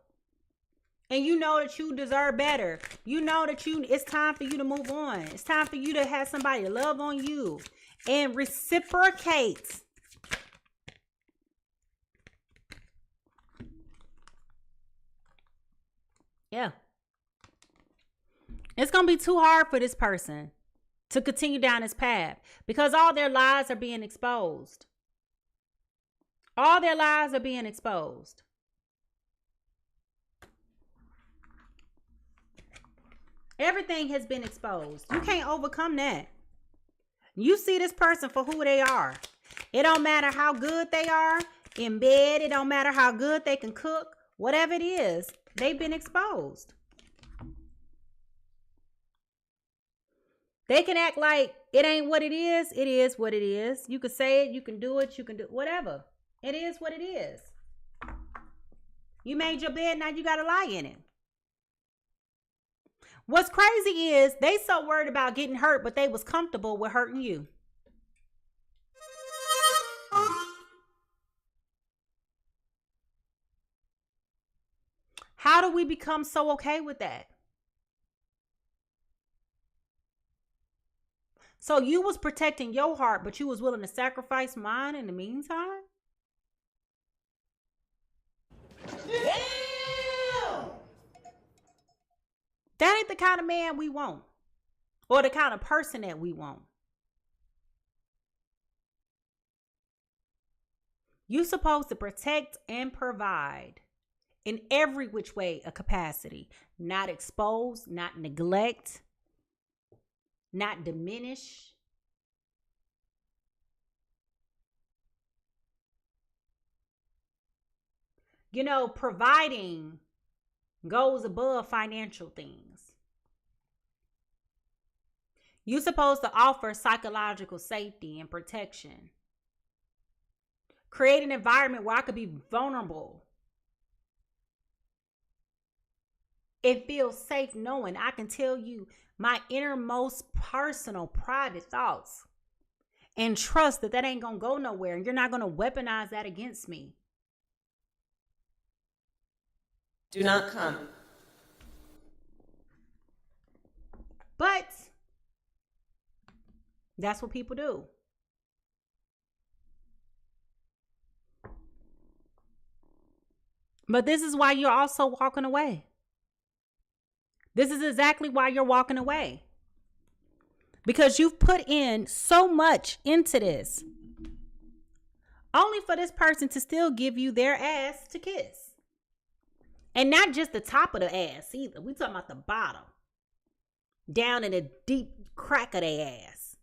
And you know that you deserve better. You know that it's time for you to move on. It's time for you to have somebody love on you and reciprocate. Yeah. It's going to be too hard for this person to continue down this path because all their lies are being exposed. All their lies are being exposed. Everything has been exposed. You can't overcome that. You see this person for who they are. It don't matter how good they are in bed. It don't matter how good they can cook. Whatever it is, they've been exposed. They can act like it ain't what it is. It is what it is. You can say it. You can do it. You can do whatever. It is what it is. You made your bed. Now you got to lie in it. What's crazy is they so worried about getting hurt, but they was comfortable with hurting you. How do we become so okay with that? So you was protecting your heart, but you was willing to sacrifice mine in the meantime? Damn! That ain't the kind of man we want. Or the kind of person that we want. You're supposed to protect and provide in every which way a capacity. Not expose, not neglect, not diminish. You know, providing goes above financial things. You're supposed to offer psychological safety and protection. Create an environment where I could be vulnerable. It feels safe knowing I can tell you my innermost personal private thoughts and trust that ain't going to go nowhere and you're not going to weaponize that against me. Do not come. But that's what people do. But this is why you're also walking away. This is exactly why you're walking away. Because you've put in so much into this. Only for this person to still give you their ass to kiss. And not just the top of the ass either. We talking about the bottom. Down in the deep crack of their ass.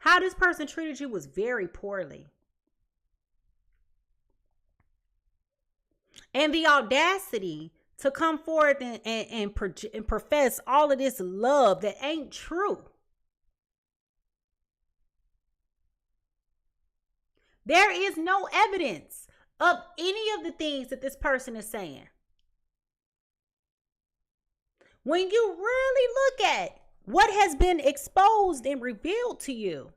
How this person treated you was very poorly. And the audacity to come forward and profess all of this love that ain't true. There is no evidence of any of the things that this person is saying. When you really look at what has been exposed and revealed to you,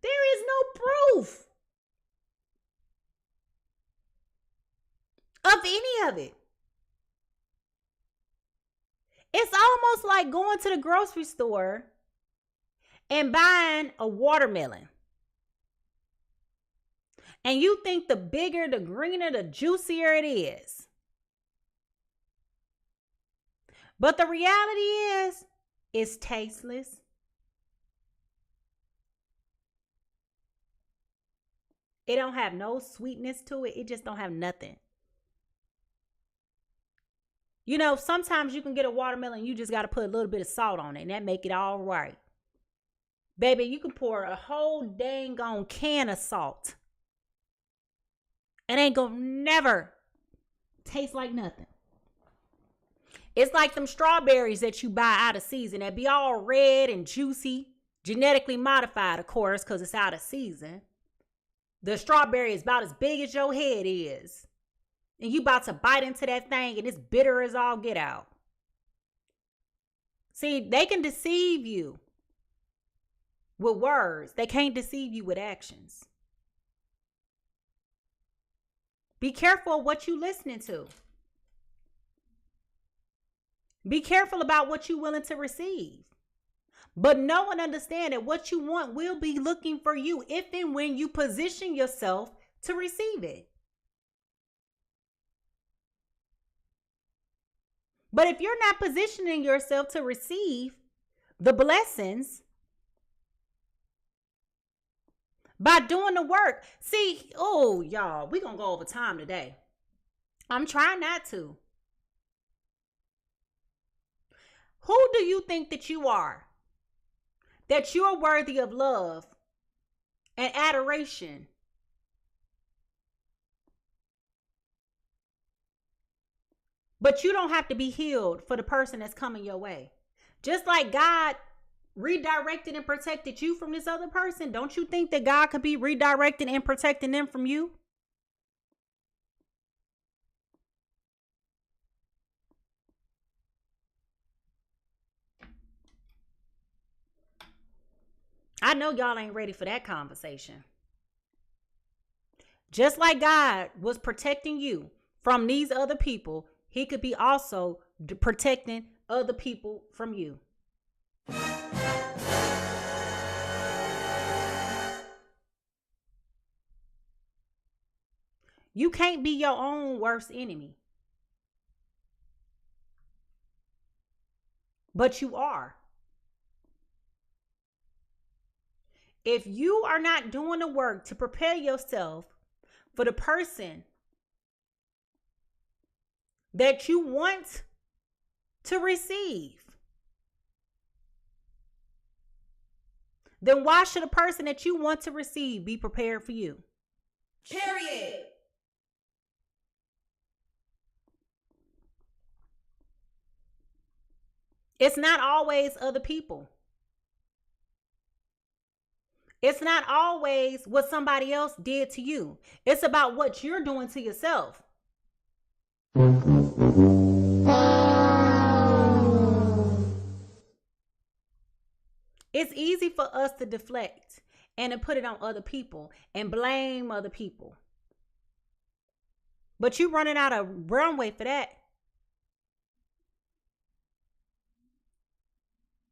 there is no proof of any of it. It's almost like going to the grocery store and buying a watermelon. And you think the bigger, the greener, the juicier it is. But the reality is, it's tasteless. It don't have no sweetness to it. It just don't have nothing. You know, sometimes you can get a watermelon, you just got to put a little bit of salt on it, and that make it all right. Baby, you can pour a whole dang on can of salt. It ain't gonna never taste like nothing. It's like them strawberries that you buy out of season that be all red and juicy, genetically modified, of course, because it's out of season. The strawberry is about as big as your head is. And you about to bite into that thing and it's bitter as all get out. See, they can deceive you with words. They can't deceive you with actions. Be careful of what you're listening to. Be careful about what you're willing to receive. But know and understand that what you want will be looking for you if and when you position yourself to receive it. But if you're not positioning yourself to receive the blessings by doing the work. See, oh, y'all, we're going to go over time today. I'm trying not to. Who do you think that you are? That you're worthy of love and adoration? But you don't have to be healed for the person that's coming your way. Just like God redirected and protected you from this other person, don't you think that God could be redirecting and protecting them from you? I know y'all ain't ready for that conversation. Just like God was protecting you from these other people, he could be also protecting other people from you. You can't be your own worst enemy. But you are. If you are not doing the work to prepare yourself for the person that you want to receive, then why should a person that you want to receive be prepared for you? Period. It's not always other people. It's not always what somebody else did to you. It's about what you're doing to yourself. It's easy for us to deflect and to put it on other people and blame other people. But you're running out of runway for that.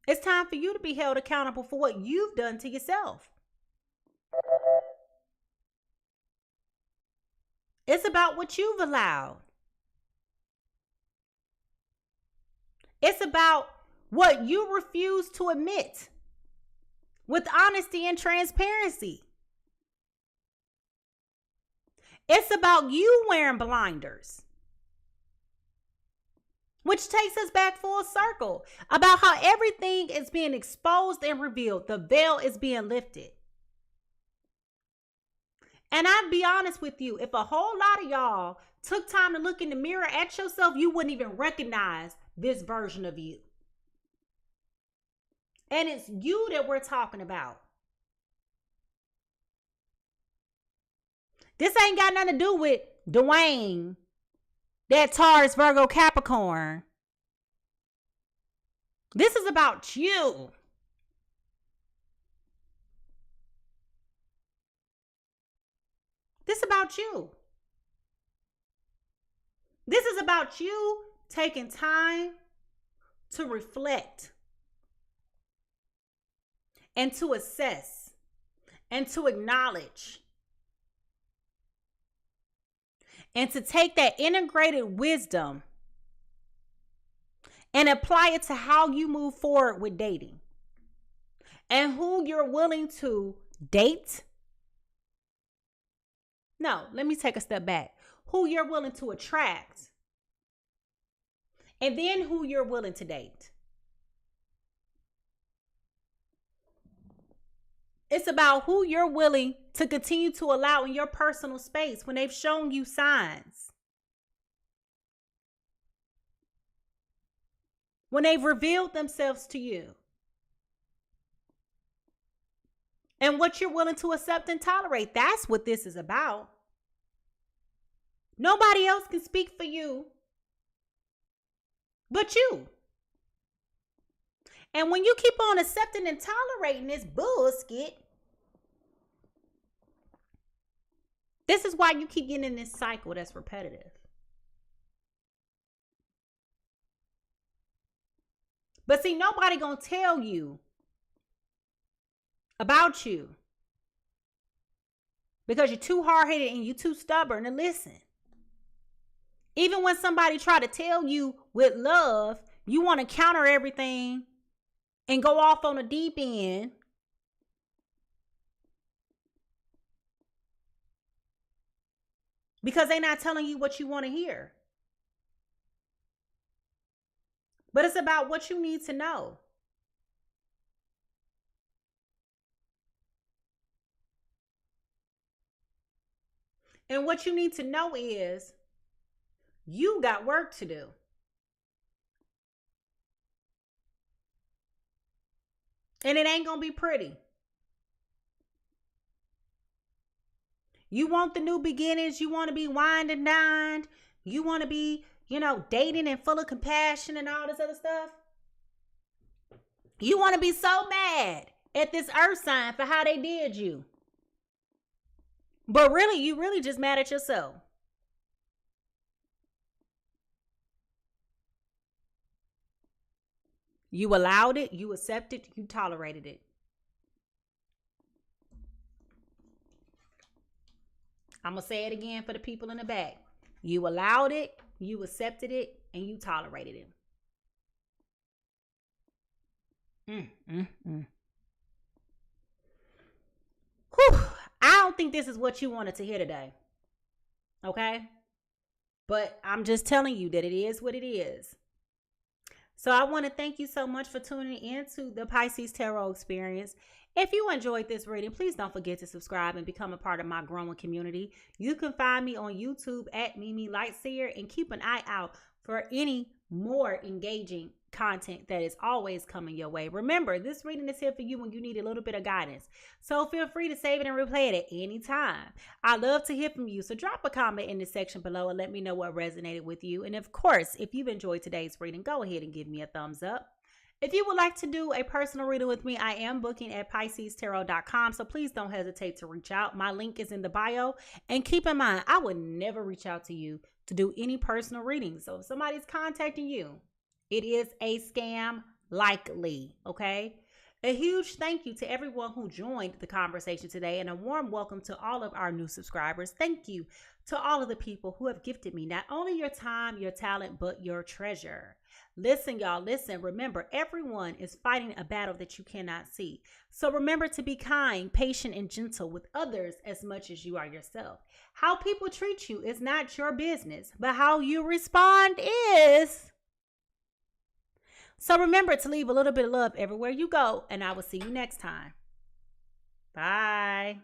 It's time for you to be held accountable for what you've done to yourself. It's about what you've allowed. It's about what you refuse to admit with honesty and transparency. It's about you wearing blinders. Which takes us back full circle about how everything is being exposed and revealed. The veil is being lifted. And I'd be honest with you, if a whole lot of y'all took time to look in the mirror at yourself, you wouldn't even recognize this version of you. And it's you that we're talking about. This ain't got nothing to do with Dwayne, that Taurus, Virgo, Capricorn. This is about you. This is about you. This is about you taking time to reflect and to assess and to acknowledge and to take that integrated wisdom and apply it to how you move forward with dating and who you're willing to date. No, let me take a step back. Who you're willing to attract, and then who you're willing to date. It's about who you're willing to continue to allow in your personal space when they've shown you signs. When they've revealed themselves to you. And what you're willing to accept and tolerate. That's what this is about. Nobody else can speak for you but you. And when you keep on accepting and tolerating this bullshit, this is why you keep getting in this cycle that's repetitive. But see, nobody gonna tell you about you because you're too hard-headed and you're too stubborn to listen. Even when somebody try to tell you with love, you want to counter everything and go off on a deep end. Because they're not telling you what you want to hear. But it's about what you need to know. And what you need to know is you got work to do. And it ain't going to be pretty. You want the new beginnings. You want to be wined and dined. You want to be, dating and full of compassion and all this other stuff. You want to be so mad at this earth sign for how they did you. But really, you really just mad at yourself. You allowed it, you accepted, you tolerated it. I'm going to say it again for the people in the back. You allowed it, you accepted it, and you tolerated it. Whew. I don't think this is what you wanted to hear today. Okay? But I'm just telling you that it is what it is. So I want to thank you so much for tuning into the Pisces Tarot Experience. If you enjoyed this reading, please don't forget to subscribe and become a part of my growing community. You can find me on YouTube at Mimi Lightseer and keep an eye out for any more engaging content that is always coming your way. Remember, this reading is here for you when you need a little bit of guidance. So feel free to save it and replay it at any time. I love to hear from you. So drop a comment in the section below and let me know what resonated with you. And of course, if you've enjoyed today's reading, go ahead and give me a thumbs up. If you would like to do a personal reading with me, I am booking at PiSeasTarot.com. So please don't hesitate to reach out. My link is in the bio. And keep in mind, I would never reach out to you to do any personal readings. So if somebody's contacting you, it is a scam, likely, okay? A huge thank you to everyone who joined the conversation today, and a warm welcome to all of our new subscribers. Thank you to all of the people who have gifted me not only your time, your talent, but your treasure. Listen, y'all, listen. Remember, everyone is fighting a battle that you cannot see. So remember to be kind, patient, and gentle with others as much as you are yourself. How people treat you is not your business, but how you respond is. So remember to leave a little bit of love everywhere you go, and I will see you next time. Bye.